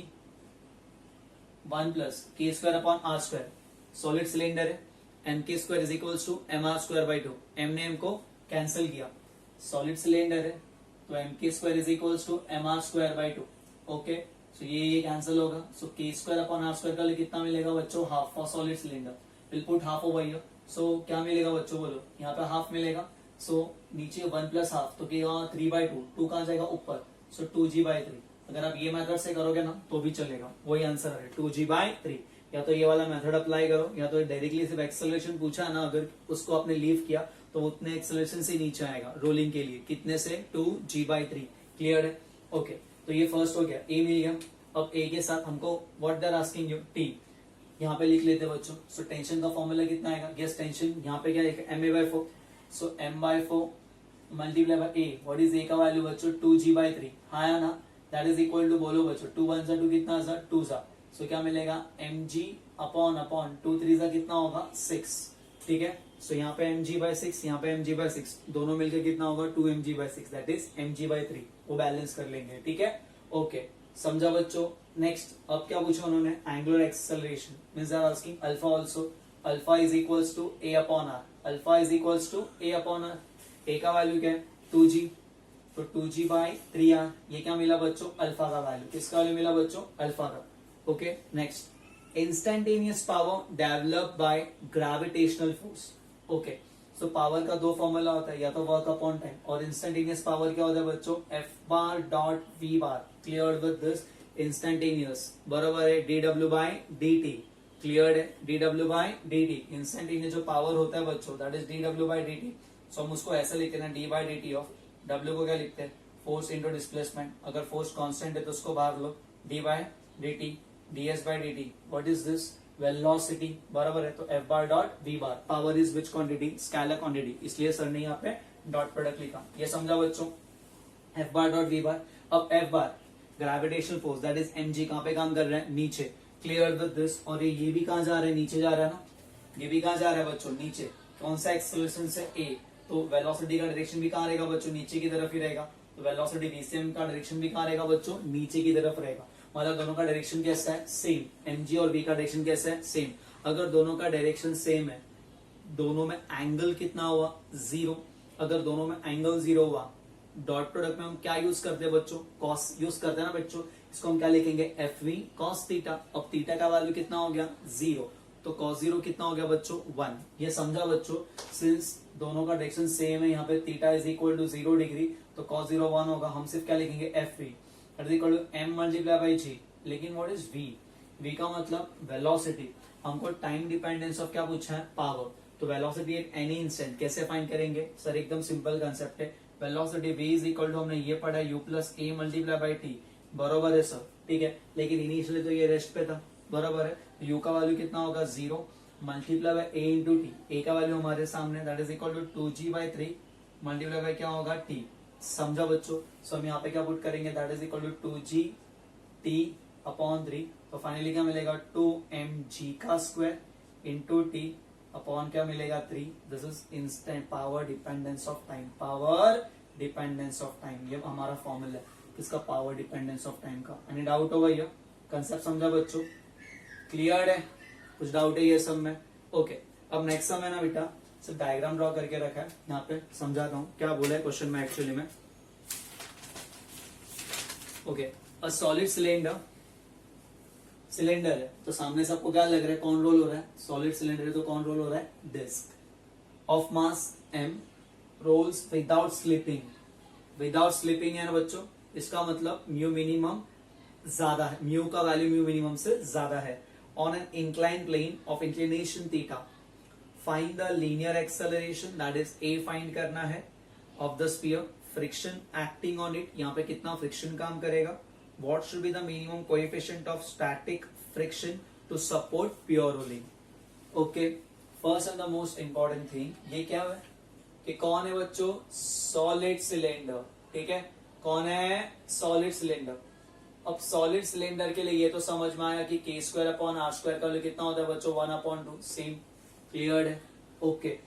A: 1 plus k square upon r square, solid cylinder है, M K square is equals to mr square by 2, m ने m को कैंसिल किया, सॉलिड सिलेंडर है तो M K square is equals to mr square by 2, okay. So ये cancel होगा, सो K square upon R square का कितना मिलेगा बच्चों, half for solid cylinder, will put half over here, so क्या मिलेगा बच्चों बोलो, यहाँ पे हाफ मिलेगा, सो नीचे 1 प्लस हाफ, तो क्या 3 बाई 2, 2 कहाँ जाएगा ऊपर, सो 2g बाई 3, अगर आप ये मेथड से करोगे ना तो भी चलेगा, वही आंसर है 2g बाई 3, या तो ये वाला मेथड अप्लाई करो, या तो डायरेक्टली सिर्फ एक्सेलरेशन पूछा है ना, अगर उसको आपने लीव किया तो उतने एक्सेलरेशन से नीचे आएगा रोलिंग के लिए, कितने से 2g बाई 3, क्लियर है, ओके। तो ये फर्स्ट हो गया, ए मिल गया। अब ए के साथ हमको what they are asking you, T, यहाँ पे लिख लेते बच्चों। सो टेंशन का फॉर्मूला कितना आएगा, गेस टेंशन, यहाँ पे क्या है ma by 4, so m by 4 multiply by a, what is a का वैल्यू बच्चों 2g बाय 3, हाँ या ना, दैट इज इक्वल टू बोलो बच्चों 2 1 2 कितना सा 2 सा, सो क्या मिलेगा mg अपॉन 2 3 सा कितना होगा 6, ठीक है। सो यहाँ पे mg/6, यहाँ पे mg/6, दोनों मिलकर कितना होगा 2mg/6, दैट इज mg/3, वो बैलेंस कर लेंगे, ठीक है। ओके, समझा बच्चों। नेक्स्ट, अब क्या पूछा उन्होंने, angular acceleration means they are asking alpha also, alpha is equals to a upon r, alpha is equals to a upon r, a का वैल्यू क्या है 2g, तो 2g/3r, ये क्या मिला बच्चों, अल्फा का वैल्यू, किसका वैल्यू मिला बच्चों, अल्फा का। Okay, next, instantaneous power develop by gravitational force. Okay, so power का दो फॉर्मूला होता है, या तो वर्क अपॉन टाइम, और इंस्टेंटेनियस पावर क्या होता है बच्चों, F bar dot V bar, clear with this, instantaneous बराबर है dw/dt, क्लियर है, dw/dt, इंस्टेंटेनियस जो पावर होता है बच्चों दैट इज dw/dt। सो हम उसको ऐसे लिखते हैं d/dt ऑफ w को क्या लिखते हैं, फोर्स इंटू डिस्प्लेसमेंट, अगर फोर्स कांस्टेंट है तो उसको बाहर लो, d/dt, ds/dt, what is this, velocity, बराबर है, तो F bar dot V bar, power is which quantity, scalar quantity, इसलिए सर ने यहाँ पे डॉट प्रोडक्ट लिखा, ये समझा बच्चों, F bar dot V bar. अब F bar gravitational force that is mg, कहां पे काम कर रहे हैं, नीचे, क्लियर विद दिस, और ये भी कहां जा रहा है, नीचे जा रहा है ना, ये भी कहां जा रहा है बच्चों, नीचे, कौन सा एक्सेलरेशन से a, तो वेलोसिटी का डायरेक्शन भी कहां रहेगा बच्चों, नीचे की तरफ ही रहेगा, तो वेलोसिटी vcm का डायरेक्शन भी कहां रहेगा बच्चों, नीचे की तरफ रहेगा, मतलब दोनों का डायरेक्शन कैसा है, सेम, mg और v का डायरेक्शन कैसा है, सेम। अगर दोनों का डायरेक्शन सेम है, दोनों में एंगल कितना हुआ, 0, अगर दोनों में एंगल 0 हुआ, डॉट प्रोडक्ट में हम क्या यूज करते हैं बच्चों, कॉस यूज करते हैं ना बच्चों, इसको हम क्या लिखेंगे, एफ वी कॉस थीटा। अब थीटा का वैल्यू कितना हो गया 0, तो कॉस 0 कितना हो गया बच्चों 1, ये समझा बच्चों। सिंस दोनों का डायरेक्शन सेम है, यहाँ पे theta is equal to 0 degree, तो कॉस 0 1 होगा, हम सिर्फ क्या लिखेंगे F V is equal to M multiply by G. लेकिन व्हाट इज वी, वी का मतलब वेलोसिटी, हमको टाइम डिपेंडेंस ऑफ क्या पूछा है, पावर, तो वेलोसिटी एट एनी इंस्टेंट कैसे फाइंड करेंगे सर, एकदम सिंपल कंसेप्ट है, velocity v is equal to, हमने ये पढ़ा u plus a multiply by T, बरोबर है सर, ठीक है। लेकिन इनिशियली तो ये रेस्ट पे था, बराबर है, u का वैल्यू कितना होगा 0 multiply by a into T, A का वैल्यू हमारे सामने that is equal to 2g/3 multiply by क्या होगा t, समझा बच्चों। सो हम यहाँ पे क्या पुट करेंगे, that is equal to 2g t upon 3, तो फाइनली क्या मिलेगा 2mg का स्क्वायर इंटू टी अपॉन क्या मिलेगा 3, this is instant power dependence of time, power dependence of time, ये हमारा फॉर्मूला है किसका, पावर डिपेंडेंस ऑफ टाइम का। एनी डाउट होगा, ये कंसेप्ट समझा बच्चों, क्लियर है, कुछ डाउट है ये सब में, ओके। अब नेक्स्ट समय ना बेटा सिर्फ डायग्राम ड्रॉ करके रखा है, यहाँ पे समझाता हूँ क्या बोला है क्वेश्चन में एक्चुअली में। ओके, अ सॉलिड सिलेंडर है, तो सामने से आपको क्या लग रहा है, कौन रोल हो रहा है, सॉलिड सिलेंडर है तो कौन रोल हो रहा है, disc of mass m rolls without slipping, without slipping है ना बच्चों, इसका मतलब म्यू मिनिमम ज्यादा है, म्यू का वैल्यू म्यू मिनिमम से ज्यादा है, on an incline plane of inclination theta, find the linear acceleration that is a find करना है of the sphere, friction acting on it, यहाँ पे कितना फ्रिक्शन काम करेगा, what should be the minimum coefficient of static friction to support pure rolling। okay, first and the most important thing ये क्या है कि कौन है बच्चों, सॉलिड सिलेंडर, ठीक है, कौन है सॉलिड सिलेंडर। अब सॉलिड सिलेंडर के लिए ये तो समझ में आया कि k square upon R square का वैल्यू कितना होता है बच्चों 1/2, सेम, क्लियर है, ओके।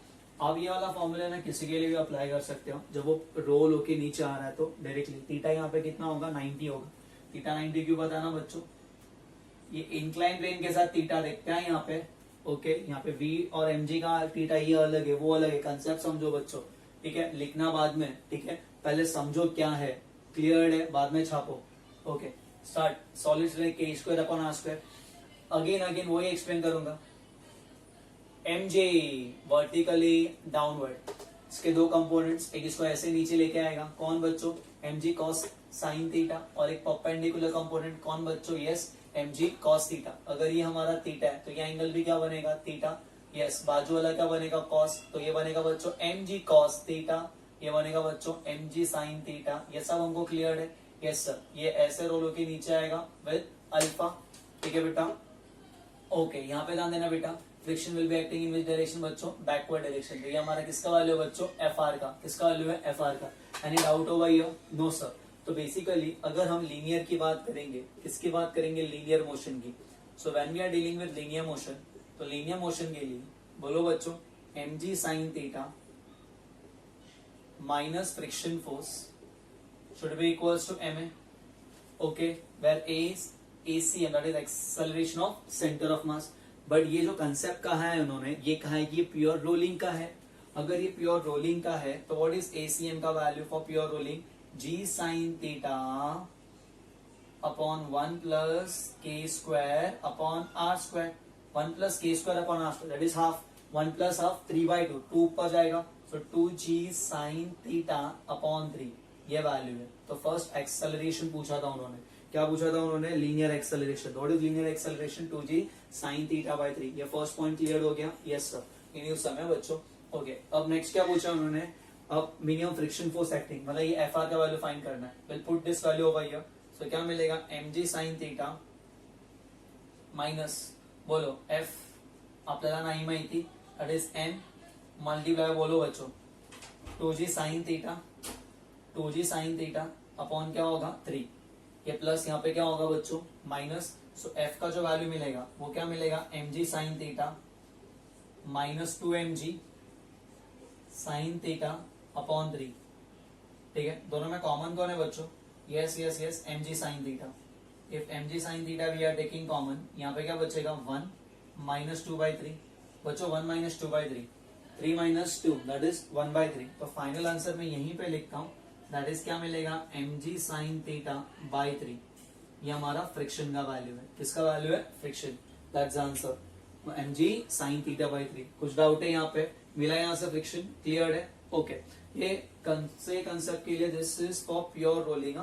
A: अब ये वाला फॉर्मूला ना किसी के लिए भी अप्लाई कर सकते हो, जब वो रोल होके नीचे आ रहा है तो डायरेक्टली थीटा यहाँ पे कितना होगा 90 होगा, थीटा 90 क्यों बताना बच्चों, ये इंक्लाइन प्लेन के साथ थीटा देखते हैं यहाँ पे, ओके। यहाँ पे v और mg का थीटा ये अलग है वो अलग है, कंसेप्ट समझो बच्चों, ठीक है, लिखना बाद में, ठीक है, पहले समझो क्या है, क्लियर है, बाद में छापो, okay. Start, solid k square upon R square, again वही एक्सप्लेन करूंगा, mj वर्टिकली डाउनवर्ड, इसके दो कंपोनेंट्स, एक इसको ऐसे नीचे लेके आएगा, कौन बच्चों, mg cos साइन थीटा, और एक परपेंडिकुलर कंपोनेंट कौन बच्चों, यस mg cos थीटा। अगर ये हमारा थीटा है तो ये एंगल भी क्या बनेगा, थीटा, यस, बाजू वाला क्या बनेगा cos, तो ये बनेगा बच्चों mg cos थीटा, ये बनेगा बच्चों mg sin थीटा, ये सब हमको क्लियर है, यस सर। ये ऐसे रोल होके नीचे आएगा विद अल्फा, ठीक है बेटा, ओके। यहाँ पे ध्यान देना बेटा, friction will be acting in which direction बच्चों, बैकवर्ड डायरेक्शन, तो ये हमारा किसका वैल्यू है बच्चों, fr का, किसका वैल्यू है fr का। एनी डाउट होगा ये, नो सर। तो बेसिकली अगर हम लीनियर की बात करेंगे, किसकी बात करेंगे, लीनियर मोशन की, so when we are dealing with linear motion, तो लीनियर मोशन के लिए बोलो बच्चों mg sin theta minus friction force should be equals to ma. Okay, where a is acm, that is acceleration of center of mass. But ये जो concept कहा है उन्होंने, ये कहा है कि ये प्योर रोलिंग का है. अगर ये प्योर रोलिंग का है तो व्हाट इज एसीएम का value for pure rolling? g sin theta upon 1 plus K square upon R square. 1 plus K square upon R square, that is half. 1 plus half 3/2, 2 ऊपर जाएगा. सो 2g sin थीटा अपॉन 3, ये value है. तो first acceleration पूछा था उन्होंने. क्या पूछा था उन्होंने? Linear acceleration. What is linear acceleration? 2g sin theta by 3. ये फर्स्ट पॉइंट क्लियर हो गया? यस सर, इन समय बच्चों. ओके, अब नेक्स्ट क्या पूछा उन्होंने? अब मिनिमम फ्रिक्शन फोर्स एक्टिंग, मतलब ये एफ आर का वैल्यू फाइंड करना है. Will put this value over here. So क्या मिलेगा? mg sin थीटा माइनस, बोलो एफ आपल्याला नाही माहिती, दैट इज m मल्टीप्लाई, बोलो बच्चों 2g sin theta, 2g sin theta upon क्या होगा? 3. ये प्लस यहाँ पे क्या होगा बच्चों? माइनस. सो एफ का जो वैल्यू मिलेगा वो क्या मिलेगा? mg sin theta minus 2mg sin theta upon 3. ठीक है, दोनों में कॉमन कौन है बच्चों? Yes yes yes, mg sin theta. If mg sin theta we are taking common, यहाँ पे क्या बचेगा? 1 माइनस 2/3. बच्चों 1 माइनस 2/3, 3 माइनस 2, दैट इज 1/3. तो फाइनल आंसर में यहीं पे लिखता हूँ, दैट इज क्या मिलेगा? mg sin theta by 3. ये हमारा फ्रिक्शन का वैल्यू है. किसका वैल्यू है? Friction. That's answer, mg sin theta by 3. कुछ डाउट है यहाँ पे? मिला यहाँ से फ्रिक्शन? क्लियर है? ओके, ये कंसेप्ट के लिए this is for pure rolling.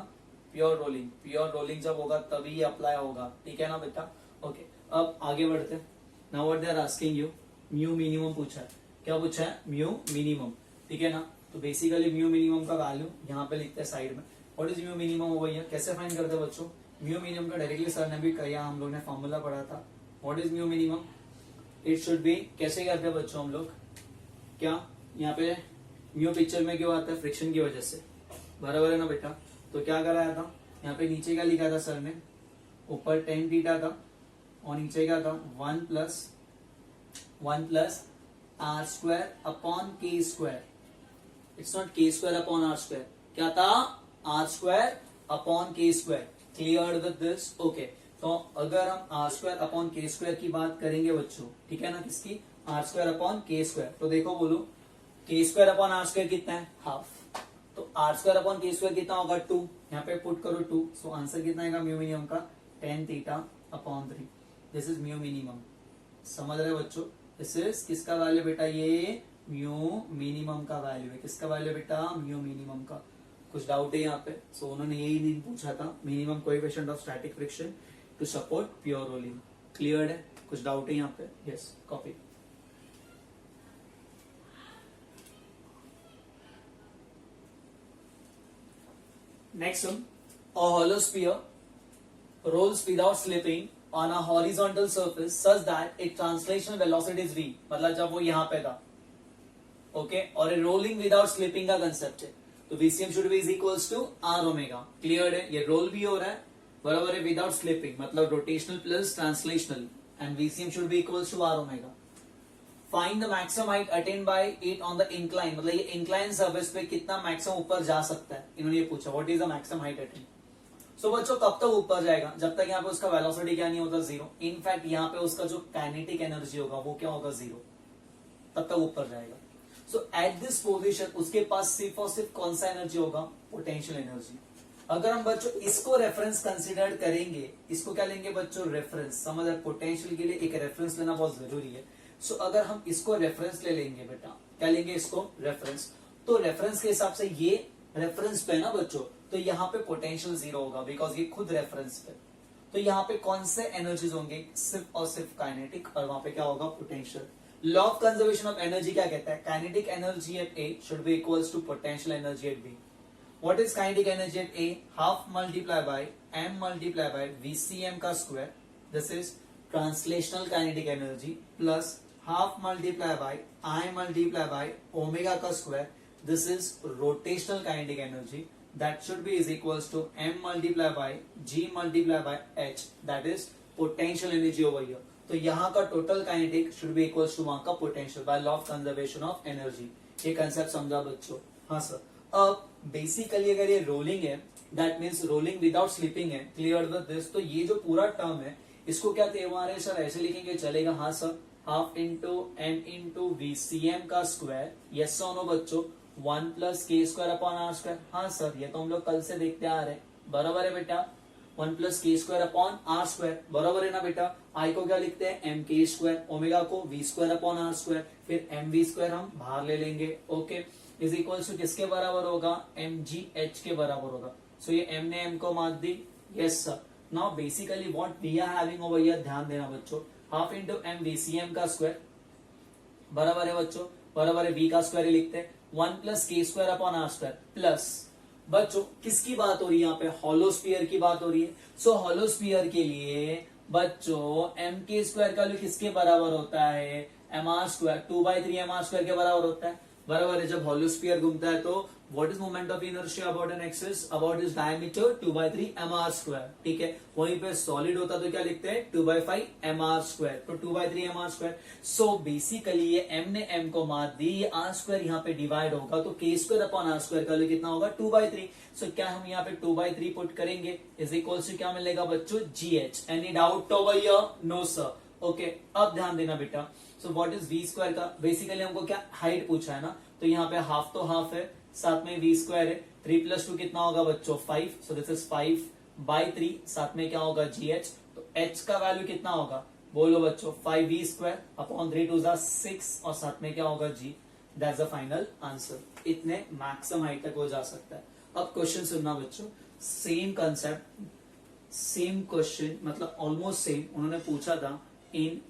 A: Pure rolling, pure rolling जब होगा तभी ये अप्लाई होगा. ठीक है ना बेटा? ओके, अब आगे बढ़ते हैं. Now what they are asking you, mu minimum पूछा है. क्या पूछा है? Mu minimum. ठीक है ना? तो बेसिकली म्यू मिनिमम का वैल्यू यहाँ पे लिखते हैं साइड में. What is mu minimum over here? कैसे फाइंड करते हैं बच्चों? म्यू मिनिमम का डायरेक्टली सर ने भी किया, हम लोग ने फॉर्मूला पढ़ा था. What is mu minimum? It should be, कैसे करते हैं बच्चों हम लोग? क्या यहाँ पे म्यू पिक्चर में क्यों आता है? फ्रिक्शन की वजह से. बराबर है ना बेटा? तो क्या कराया था? यहाँ पे नीचे क्या लिखा था सर ने? ऊपर tan थीटा था और नीचे क्या था? 1 plus R square upon K square. It's not के स्क्वायर अपॉन आर स्क्वायर. क्या था? Are square upon K square. Clear with this? Okay, तो अगर हम are square upon K square की बात करेंगे बच्चों, ठीक है ना? किसकी? Are square upon K square. तो देखो बोलो, के स्क्वायर अपॉन आर स्क्वायर कितना है? हाफ. तो are square upon K square कितना होगा? 2. यहाँ पे पुट करो 2. सो आंसर कितना आएगा म्यू मिनिमम का? tan theta upon 3. This is mu minimum. समझ रहे बच्चों? दिस इज किसका वैल्यू बेटा? ये म्यू मिनिमम का वैल्यू है. किसका वैल्यू बेटा? म्यू मिनिमम का. कुछ डाउट है यहाँ पे? सो उन्होंने यही दिन पूछा था, minimum coefficient of static friction to support pure rolling. Clear है? कुछ डाउट है यहाँ पे? Yes, copy. Next one, a hollow sphere rolls without slipping on a horizontal surface such that its translational velocity is v. मतलब जब वो यहाँ पे था, ओके, और rolling without slipping का कंसेप्ट है, तो VCM should be is equals to r omega. Clear है? ये रोल भी हो रहा है, बराबर है, विदाउट स्लिपिंग, मतलब rotational plus translational, and VCM should be equals to r omega. Find the maximum height attain bye it on the incline, मतलब ये इंक्लाइन सर्फेस पे कितना मैक्सिमम ऊपर जा सकता है, इन्होंने ये पूछा. What is the maximum height attain? So बच्चों कब तक ऊपर जाएगा? जब तक यहाँ पे उसका वेलोसिटी क्या नहीं होता? 0. इनफैक्ट यहाँ पे उसका जो काइनेटिक एनर्जी होगा वो क्या होगा? 0. तब तक ऊपर जाएगा. सो एट दिस पोजिशन उसके पास सिर्फ और सिर्फ कौन सा एनर्जी होगा? Potential energy. अगर हम बच्चों इसको रेफरेंस कंसिडर करेंगे, इसको क्या लेंगे बच्चों? रेफरेंस. समझ, पोटेंशियल के लिए एक रेफरेंस लेना बहुत जरूरी है. सो अगर हम इसको रेफरेंस ले लेंगे बेटा, क्या लेंगे इसको? रेफरेंस. तो रेफरेंस के हिसाब से ये रेफरेंस पे ना बच्चों, तो यहाँ पे पोटेंशियल 0 होगा, बिकॉज ये खुद रेफरेंस पे. तो यहाँ पे कौन से एनर्जीज होंगे? सिर्फ और सिर्फ काइनेटिक, और वहां पे क्या होगा? Potential. Law of conservation of energy क्या कहता है? Kinetic energy at A should be equals to potential energy at B. What is kinetic energy at A? Half multiply by m multiply by VCM का square. This is translational kinetic energy plus half multiply by I multiply by omega का square. This is rotational kinetic energy. That should be is equals to m multiply by g multiply by h. That is potential energy over here. तो यहाँ का total kinetic should be equals to वहां का potential by law of conservation of energy. ये concept समझा बच्चों? हाँ sir. अब बेसिकली अगर ये रोलिंग है, that means rolling without slipping है, क्लियर विद दिस, तो ये जो पूरा टर्म है इसको क्या हमारे सर ऐसे लिखेंगे, चलेगा? हाँ sir, half into M into V C M का स्क्वायर, यस और नो बच्चों, 1 plus K square upon R square. हाँ सर, ये तो हम लोग कल से देखते आ रहे हैं, बराबर है बेटा? 1 plus K square upon R square, बराबर है ना बेटा? आई को क्या लिखते हैं? एम के स्क्वायर, ओमेगा को V square upon R square, फिर एम वी स्क्वायर हम बाहर ले लेंगे, ओके, इज इक्वल टू किसके बराबर होगा? एम जी एच के बराबर होगा। सो ये एम ने एम को मार दी, yes sir. Now basically what we are having over here, ध्यान देना बच्चों, half into M V C M का स्क्वायर, बराबर है बच्चों? बराबर है, वी का स्क्वायर ही लिखते हैं, 1 plus K square upon R square, plus बच्चों किसकी बात हो रही है यहाँ पे? हॉलोस्फीयर की बात हो रही है। सो हॉलोस्फीयर के लिए बच्चों एम के स्क्वायर का वैल्यू किसके बराबर होता है? M R square, 2/3 M R square के बराबर होता है, बराबर है? जब हॉलोस्फीयर घूमता है तो what is moment of inertia about an axis? About is diameter 2/3 M R square, ठीक है? वहीं पे सॉलिड होता तो क्या लिखते हैं? 2/5 एम आर स्क्वायर, तो 2/3 M R square. So basically ये एम ने एम को मार दी, ये आर स्क्वायर यहाँ पे डिवाइड होगा, तो K square upon R square का वैल्यू कितना होगा? 2/3। सो क्या हम यहाँ पे 2/3 पुट करेंगे, इज इक्वल टू क्या मिलेगा बच्चों? G H. Any doubt over here? No sir. Okay, अब ध्यान देना बेटा, so what is V square का? बेसिकली हमको क्या हाइट पूछा है ना, तो यहाँ पे हाफ तो हाफ है, साथ में वी स्क्वायर है, 3 + 2 कितना होगा बच्चों? 5। सो दिस इज 5/3, साथ में क्या होगा? जी एच। तो एच का वैल्यू कितना होगा? बोलो बच्चों, 5v स्क्वायर अपॉन 3 2 6, और साथ में क्या होगा? जी। That's the final answer. इतने मैक्सिमम हाइट तक हो जा सकता है। अब क्वेश्चन सुनना बच्चों, सेम कंसेप्ट, सेम क्वेश्चन, मतलब ऑलमोस्ट सेम उन्होंने पूछा था इन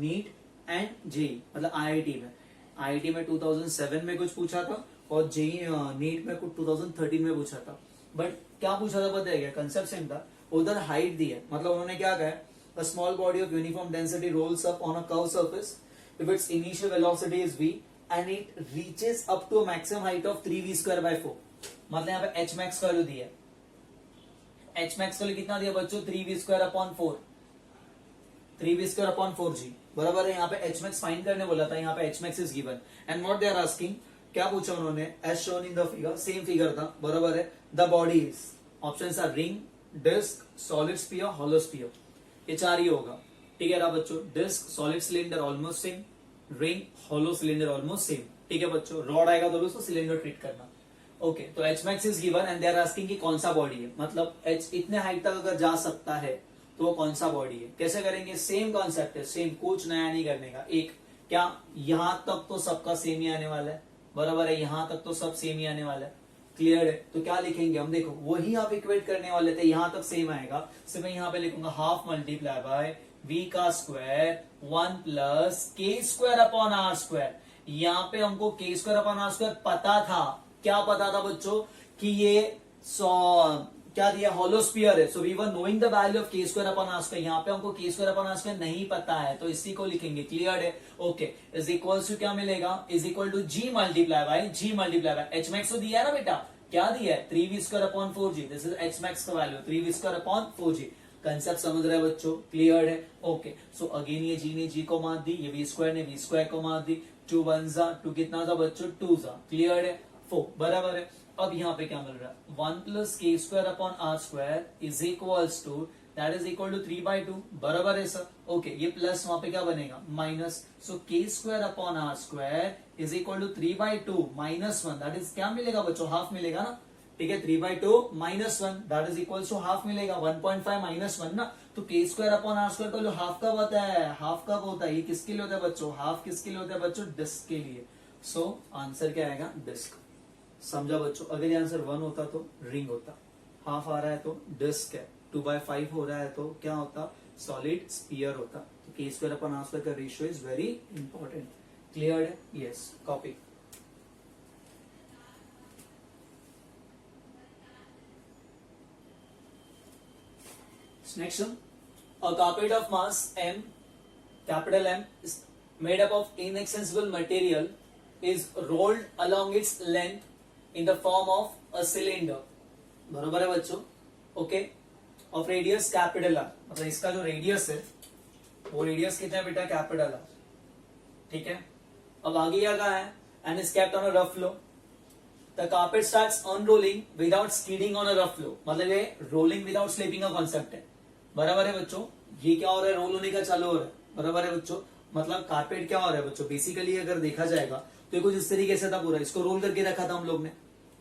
A: नीट एंड जेई, मतलब आईआईटी में। आईआईटी में 2007 में कुछ पूछा था, और जेई नीट में कुछ 2013 में पूछा था। बट क्या पूछा था पता है क्या? कंसेप्ट सेम था, उधर हाइट दी है, मतलब उन्होंने क्या कहा है? A small body of uniform density rolls up on a curved surface if its initial velocity is v and it reaches up to a maximum height of 3v square by 4। मतलब यहाँ पे h max का value दिया है। h max का value कितना दिया बच्चों? 3v square upon 4, 3v square upon 4g, बराबर है? यहाँ पे h max फाइंड करने बोला था, यहाँ पे h max is given and what they are asking, क्या पूछा उन्होंने? As shown in the figure, same figure था, बराबर है? The body is, options are ring, disc, solid sphere, hollow sphere, ये 4 ही होगा, ठीक है ना बच्चों? Disc, solid cylinder almost same, ring, hollow cylinder almost same, ठीक है बच्चों? रॉड आएगा तो उसको सिलेंडर ट्रीट करना, ओके? तो H max is given and they are asking कि कौन सा बॉडी है, मतलब एच इतने हाइट तक अगर जा सकता है तो वो कौन सा बॉडी है? कैसे करेंगे? सेम कॉन्सेप्ट है, सेम, कुछ नया नहीं करने का। एक क्या, यहां तक तो सबका सेम ही आने वाला है, बराबर है? यहां तक तो सब सेम ही आने वाला है, क्लियर है? तो क्या लिखेंगे हम? देखो, वही आप इक्वेट करने वाले थे, यहां तक सेम आएगा, सिर्फ मैं यहां पे लिखूंगा हाफ मल्टीप्लाई बाय v का square 1 plus K square upon R square. यहां पे हमको के स्क्वायर अपॉन आर स्क्वायर पता था, क्या पता था बच्चों? कि ये क्या दिया? हॉलोस्फीयर है। So we were knowing the value of K square upon R square. यहाँ पे हमको के स्क्वायर अपॉन आर स्क्वायर नहीं पता है, तो इसी को लिखेंगे, क्लियर है? ओके, इज इक्वल टू क्या मिलेगा? Is equal to G multiply by H max तो दिया है ना बेटा, क्या दिया है? 3v square upon 4g, this is H max का value, 3v square upon 4g। Concept समझ रहे हैं बच्चों? क्लियर है? ओके, सो अगेन ये जी ने जी को मार दी, ये वी स्क्वायर ने वी स्क्वायर को मार दी, 2 1 जा 2 कितना था बच्चों? 2 जा, क्लियर है? 4, बराबर है? अब यहाँ पे क्या मिल रहा है? 1 plus K square upon R square is equals to, that is equal to 3/2, बराबर है सर? ओके, ये प्लस वहां पे क्या बनेगा? Minus. So K square upon R square is equal to 3/2 minus 1, that is क्या मिलेगा बच्चों? हाफ मिलेगा ना, ठीक है? 3/2 minus 1 that is equal to half मिलेगा, 1.5 माइनस 1 ना, तो K square upon R square का हाफ कब होता है? हाफ कब होता है? ये किसके लिए होता है बच्चों? हाफ किसके लिए होता है बच्चों? डिस्क के लिए। सो आंसर क्या आएगा? डिस्क। समझा बच्चों? अगर ये आंसर 1 होता तो रिंग होता, हाफ आ रहा है तो डिस्क है, 2/5 हो रहा है तो क्या होता? सॉलिड स्फीयर होता। तो K square upon R square का ratio is very important, clear है? Yes, copy. Next one, a carpet of mass m, capital M, is made up of inaccessible material is rolled along its length in the form of a cylinder, बरोबर है बच्चों? Okay, of radius capital R, मतलब इसका जो radius है वो radius कितना है बेटा, कैपिटल है, ठीक है। अब आगे क्या कहा है, and is kept on a rough floor, the carpet starts unrolling without skidding on a rough floor, मतलब ये रोलिंग विदाउट स्लिपिंग का कॉन्सेप्ट है, बराबर है बच्चों। ये क्या हो रहा है, रोल होने का चालू हो रहा है, बराबर है बच्चों। मतलब कारपेट क्या हो रहा है बच्चों, बेसिकली अगर देखा जाएगा तो ये कुछ इस तरीके से था पूरा, इसको रोल करके रखा था हम लोग ने,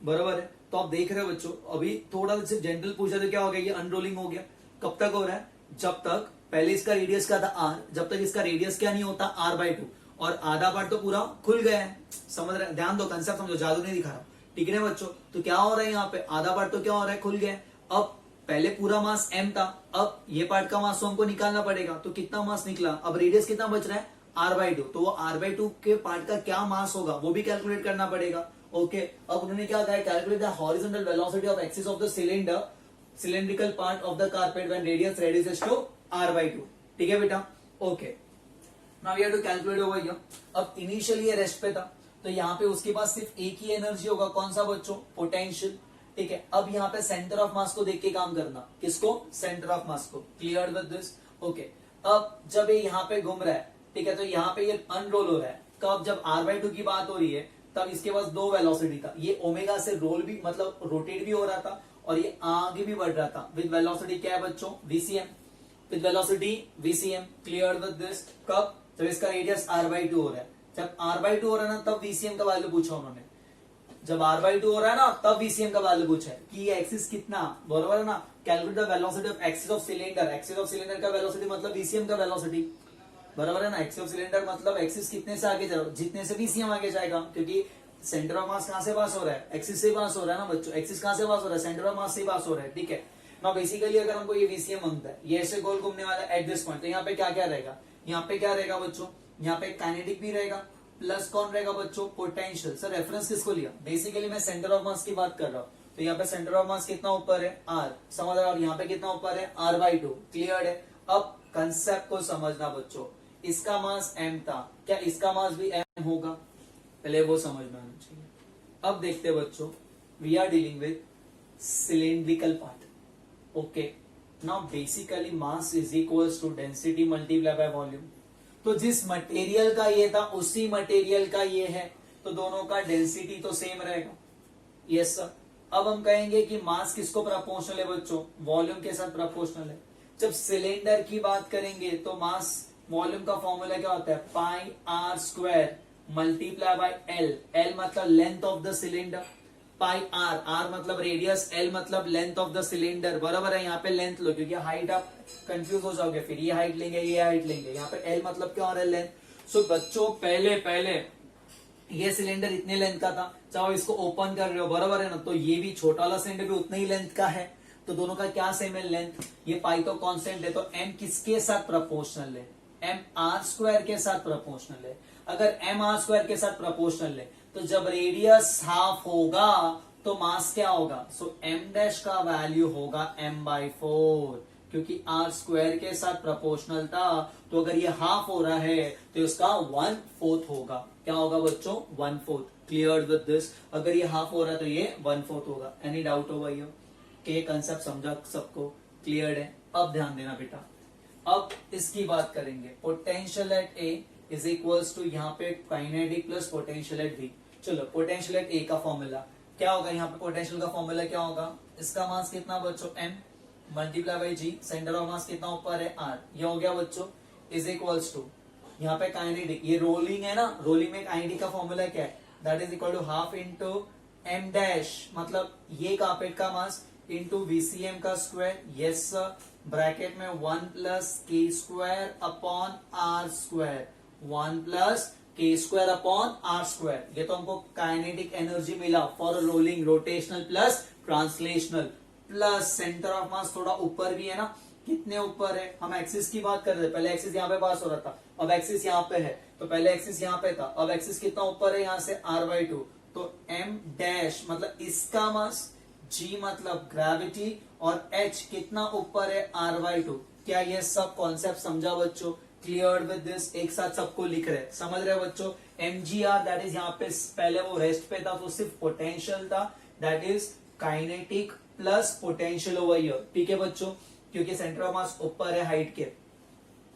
A: बराबर है। तो आप देख रहे हो बच्चों, अभी थोड़ा सा जनरल पूछा तो क्या हो गया, ये अनरोलिंग हो गया। कब तक हो रहा है, जब तक पहले इसका रेडियस क्या था आर, जब तक इसका रेडियस क्या नहीं होता r/2, और आधा पार्ट तो पूरा खुल गया है, समझ रहे, ध्यान दो, कंसेप्ट समझो, जादू नहीं दिखा रहा, ठीक है बच्चों। तो क्या हो रहा है यहाँ पे, आधा पार्ट तो क्या हो रहा है, खुल गया है। अब पहले पूरा मास m था, अब ये पार्ट का मास हमको निकालना पड़ेगा, तो कितना मास निकला, अब रेडियस कितना बच रहा है r/2, तो वो r/2 के पार्ट का क्या मास होगा वो भी कैलकुलेट करना पड़ेगा, ओके। अब उन्होंने क्या कहा, calculate the horizontal velocity of axis of the cylinder, cylindrical part of the carpet when radius reduces to r/2, ठीक है बेटा, okay. Now we have to calculate over here. अब इनिशियली ये रेस्ट पे था, तो यहाँ पे उसके पास सिर्फ एक ही एनर्जी होगा, कौन सा बच्चों, पोटेंशियल, ठीक है। अब यहाँ पे सेंटर ऑफ मास को देख के काम करना, किसको, सेंटर ऑफ मास को, क्लियर विद दिस, ओके। अब जब ये यहाँ पे घूम रहा है, ठीक है, तो यहाँ पे ये अनरोल हो रहा है, कब, जब r/2 की बात हो रही है, तब इसके पास दो वेलोसिटी था, ये ओमेगा से रोल भी मतलब रोटेट भी हो रहा था, और ये आगे भी बढ़ रहा था विद वेलोसिटी क्या है बच्चों, vcm, with velocity vcm, clear with this. कब, जब इसका रेडियस r/2 हो रहा है, जब r/2 हो रहा है ना तब vcm का वैल्यू पूछा उन्होंने, जब r/2 हो रहा है ना तब vcm का वैल्यू पूछा है कि ये एक्सिस कितना, बराबर है ना। Calculate the velocity of axis of cylinder, axis of cylinder का वेलोसिटी मतलब vcm का वेलोसिटी, बराबर है ना। एक्सिस ऑफ सिलेंडर मतलब एक्सिस कितने से आगे जाओ, जितने से vcm आगे जाएगा, क्योंकि सेंटर ऑफ मास कहां से पास हो रहा है, एक्सिस से पास हो रहा है ना बच्चों, एक्सिस कहां से पास हो रहा है, सेंटर ऑफ मास से पास हो रहा है, ठीक है ना। बेसिकली अगर हमको ये vcm मांगता है, ये ऐसे गोल घूमने वाला एट दिस पॉइंट, तो यहाँ पे क्या क्या रहेगा, यहाँ पे क्या रहेगा बच्चों, यहाँ पे काइनेटिक भी रहेगा, प्लस कौन रहेगा बच्चों, पोटेंशियल। सर रेफरेंस किसको लिया, बेसिकली मैं सेंटर ऑफ मास की बात कर रहा हूँ, तो यहाँ पे सेंटर ऑफ मास कितना ऊपर है, r, समझ रहा, और यहाँ पे कितना ऊपर है, r/2, क्लियर है। अब कंसेप्ट को समझना बच्चों, इसका मास m था, क्या इसका मास भी m होगा, पहले वो समझना आना चाहिए। अब देखते हैं बच्चों, we are dealing with cylindrical part, okay. Now basically mass is equals to density multiply by volume, तो जिस मटेरियल का ये था उसी मटेरियल का ये है, तो दोनों का डेंसिटी तो सेम रहेगा, यस सर। अब हम कहेंगे कि मास किसको प्रोपोर्शनल है बच्चों, वॉल्यूम के साथ प्रोपोर्शनल है। जब सिलेंडर की बात करेंगे तो मास वॉल्यूम का फॉर्मूला क्या होता है, पाई r square multiply by l मतलब length of the cylinder, pi r मतलब रेडियस, l मतलब लेंथ ऑफ द सिलेंडर, बराबर है। यहाँ पे लेंथ लो, क्योंकि हाइट आप कंफ्यूज हो जाओगे, फिर ये हाइट लेंगे ये हाइट लेंगे, यहाँ पे l मतलब क्या हो रहा है, लेंथ। सो बच्चों पहले ये सिलेंडर इतने लेंथ का था, चाहे इसको ओपन कर रहे हो, बराबर है ना, तो ये भी छोटा वाला सिलेंडर भी उतना ही लेंथ का है, तो दोनों का क्या सेम है, लेंथ। ये पाई तो कांस्टेंट है, तो m किसके साथ प्रोपोर्शनल है, m r स्क्वायर के साथ प्रोपोर्शनल है। अगर m r स्क्वायर के साथ प्रोपोर्शनल है, तो जब रेडियस हाफ होगा तो मास क्या होगा, सो m डैश का वैल्यू होगा m/4, क्योंकि r स्क्वायर के साथ प्रोपोर्शनल था, तो अगर ये हाफ हो रहा है तो इसका 1/4 होगा, क्या होगा बच्चों, 1/4, क्लियर विद दिस। अगर ये हाफ हो रहा है तो ये 1/4 होगा। एनी डाउट होगा ये के कंसेप्ट समझा सबको, क्लियर है। अब ध्यान देना बेटा, अब इसकी बात करेंगे, potential at A is equals to यहाँ पे kinetic plus potential at B. चलो पोटेंशियल एट ए का फॉर्मूला क्या होगा, यहाँ पे पोटेंशियल का फॉर्मूला क्या होगा, इसका मास कितना बच्चों, m multiply by G, centre of mass कितना ऊपर है, r, ये हो गया बच्चों, इज इक्वल्स टू यहाँ पे काइनेटिक, ये रोलिंग है ना, रोलिंग में काइनेटिक का फॉर्मूला क्या है, that is equal to half into m dash, मतलब ये कारपेट का मास इंटू VCM का स्क्वायर, यस सर, ब्रैकेट में 1 plus K square upon R square, 1 plus K square upon R square. ये तो हमको काइनेटिक एनर्जी मिला for rolling, rotational plus translational, plus centre of mass थोड़ा ऊपर भी है ना, कितने ऊपर है, हम एक्सिस की बात कर रहे थे, पहले एक्सिस यहाँ पे पास हो रहा था, अब एक्सिस यहाँ पे है, तो पहले एक्सिस यहाँ पे था, अब एक्सिस कितना ऊपर है यहाँ से, r/2, तो m डैश मतलब इसका मास, g मतलब ग्रेविटी, और h कितना ऊपर है, r/2। क्या ये सब कॉन्सेप्ट समझा बच्चों, क्लियर विद दिस, एक साथ सबको लिख रहे, समझ रहे बच्चों। mgr दैट इज यहाँ पे पहले वो रेस्ट पे था तो सिर्फ पोटेंशियल था, that is kinetic plus potential over here, ठीक है बच्चों, क्योंकि सेंटर ऑफ मास ऊपर है हाइट के,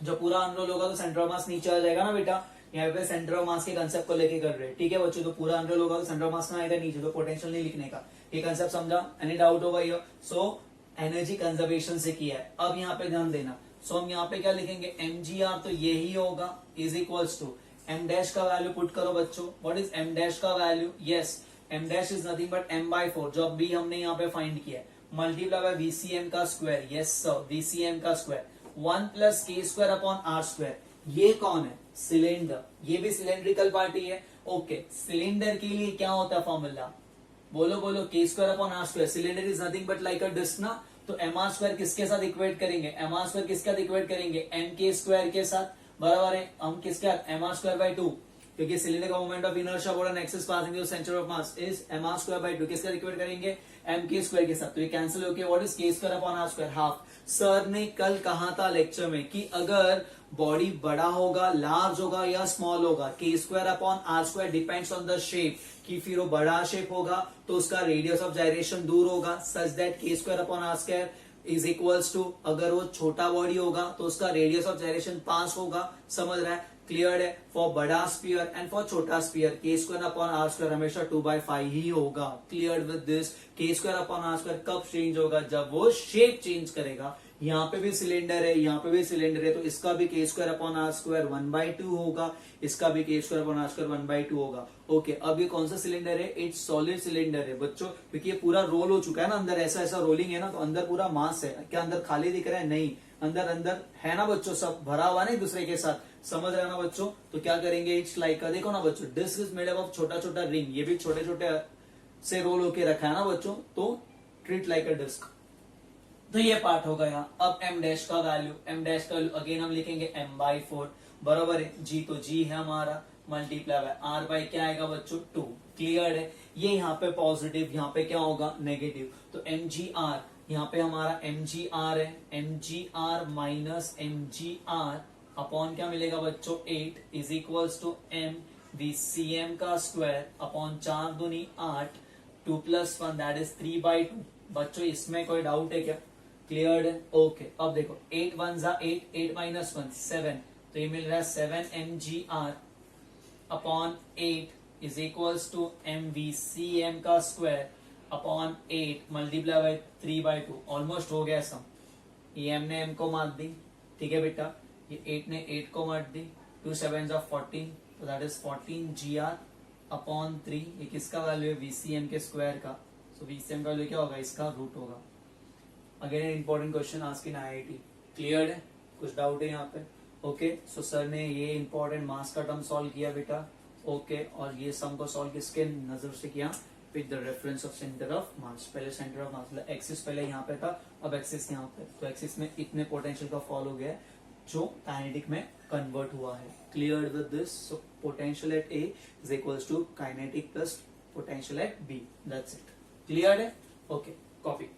A: जब पूरा अनरोल होगा तो सेंटर ऑफ मास नीचे आ जाएगा ना बेटा, यहाँ पे सेंटर ऑफ मास के कंसेप्ट को लेके कर रहे हैं, ठीक है बच्चों। तो पूरा अनरोल होगा तो सेंटर ऑफ मास में आएगा नीचे, तो पोटेंशियल नहीं लिखने का, ये कंसेप्ट समझा? एनी डाउट होगा ये? सो एनर्जी कंजर्वेशन से किया है। अब यहाँ पे ध्यान देना, सो हम यहाँ पे क्या लिखेंगे, mgr तो यही होगा is equals to m dash का वैल्यू पुट करो बच्चों। व्हाट इज m डैश का value? Yes, m dash is nothing but m/4 जो अभी हमने यहाँ पे फाइंड किया है, मल्टीप्लाई बाय VCM का स्क्वायर। यस सर, VCM का square 1 plus k square upon r square. ये कौन है? सिलेंडर, ये भी सिलेंड्रिकल पार्टी है। ओके, सिलेंडर के लिए क्या होता है फॉर्मूला? बोलो बोलो, k square upon r square. Cylinder is nothing but like a disc ना, तो mr स्क्वायर किसके साथ इक्वेट करेंगे? mr स्क्वायर किसके साथ इक्वेट करेंगे? mk स्क्वायर के साथ, बराबर है। हम किसके साथ? mr स्क्वायर बाय 2, क्योंकि सिलेंडर का moment of inertia about an axis passing through centre of mass is mr square by 2, किसके साथ इक्वेट करेंगे? mk स्क्वायर के साथ। तो ये कैंसिल होके what is k square upon r square? Half. Sir ने कल कहा था लेक्चर में कि अगर बॉडी बड़ा होगा, लार्ज होगा या स्मॉल होगा, k square upon r square depends on the shape, कि फिर वो बड़ा शेप होगा तो उसका रेडियस ऑफ जायरेशन दूर होगा, such that k square upon r square is equals to, अगर वो छोटा बॉडी होगा तो उसका रेडियस ऑफ जायरेशन पास होगा। समझ रहा है? क्लियर है? फॉर बड़ा स्पीयर एंड फॉर छोटा sphere k square upon r square हमेशा 2/5 ही होगा। Clear with this? k square upon r square कब चेंज होगा? जब वो शेप चेंज करेगा। यहाँ पे भी सिलेंडर है, यहाँ पे भी सिलेंडर है, तो इसका भी k square upon r square 1/2 होगा, इसका भी k square upon r square 1/2 होगा। ओके, अब ये कौन सा सिलेंडर है? इट्स सॉलिड सिलेंडर है बच्चों, क्योंकि ये पूरा रोल हो चुका है ना, अंदर ऐसा ऐसा रोलिंग है ना, तो अंदर पूरा मास है। क्या अंदर खाली दिख रहा है? नहीं, अंदर अंदर है ना बच्चों, सब भरा हुआ ना एक दूसरे के साथ। समझ रहे ना बच्चों? तो क्या करेंगे, इट्स लाइक देखो ना बच्चों, disc is made up of छोटा छोटा रिंग, ये भी छोटे छोटे से रोल होके रखा है ना बच्चों, तो ट्रीट लाइक अ डिस्क। तो ये पार्ट हो गया। अब m डैश का वैल्यू, m डैश का वैल्यू अगेन हम लिखेंगे m/4, बराबर है। g तो g है हमारा, मल्टीप्लाई बाय r बाय क्या आएगा बच्चों? 2। क्लियर है? ये यहाँ पे पॉजिटिव, यहाँ पे क्या होगा? नेगेटिव। तो mgr यहाँ पे हमारा mgr है, mgr माइनस mgr अपॉन क्या मिलेगा बच्चों? 8 is equals to m VCM का स्क्वायर अपॉन 4 दूनी 8, 2 प्लस 1 दैट इज 3/2। बच्चों इसमें कोई डाउट है क्या? क्लियर है? ओके, अब देखो 8 1 जा 8, 8 माइनस 1 7, तो ये मिल रहा है 7 mgr upon 8 is equals to mVCM का square upon 8 multiply by 3/2। Almost हो गया सम। ये m ने m को मार दी, ठीक है बेटा, ये 8 ने 8 को मार दी, 2 7 14, तो दैट इज 14 gr अपॉन 3। ये किसका वैल्यू है? VCM के स्क्वायर का। सो VCM का वैल्यू क्या होगा? इसका रूट होगा। Again important question ask in IIT। Clear है? कुछ डाउट है यहाँ पे? ओके, सो सर ने ये इंपॉर्टेंट मास का टर्म सॉल्व किया बेटा। ओके, और ये सम को सॉल्व किसके नजर से किया? With the reference of centre of मास। पहले सेंटर ऑफ मास, एक्सिस पहले यहाँ पे था, अब एक्सिस यहाँ पे, तो एक्सिस में इतने पोटेंशियल का फॉल हो गया है जो काइनेटिक में कन्वर्ट हुआ है। Clear with this? So potential at A is equals to kinetic plus potential at B। That's it. Clear है? Okay, copy.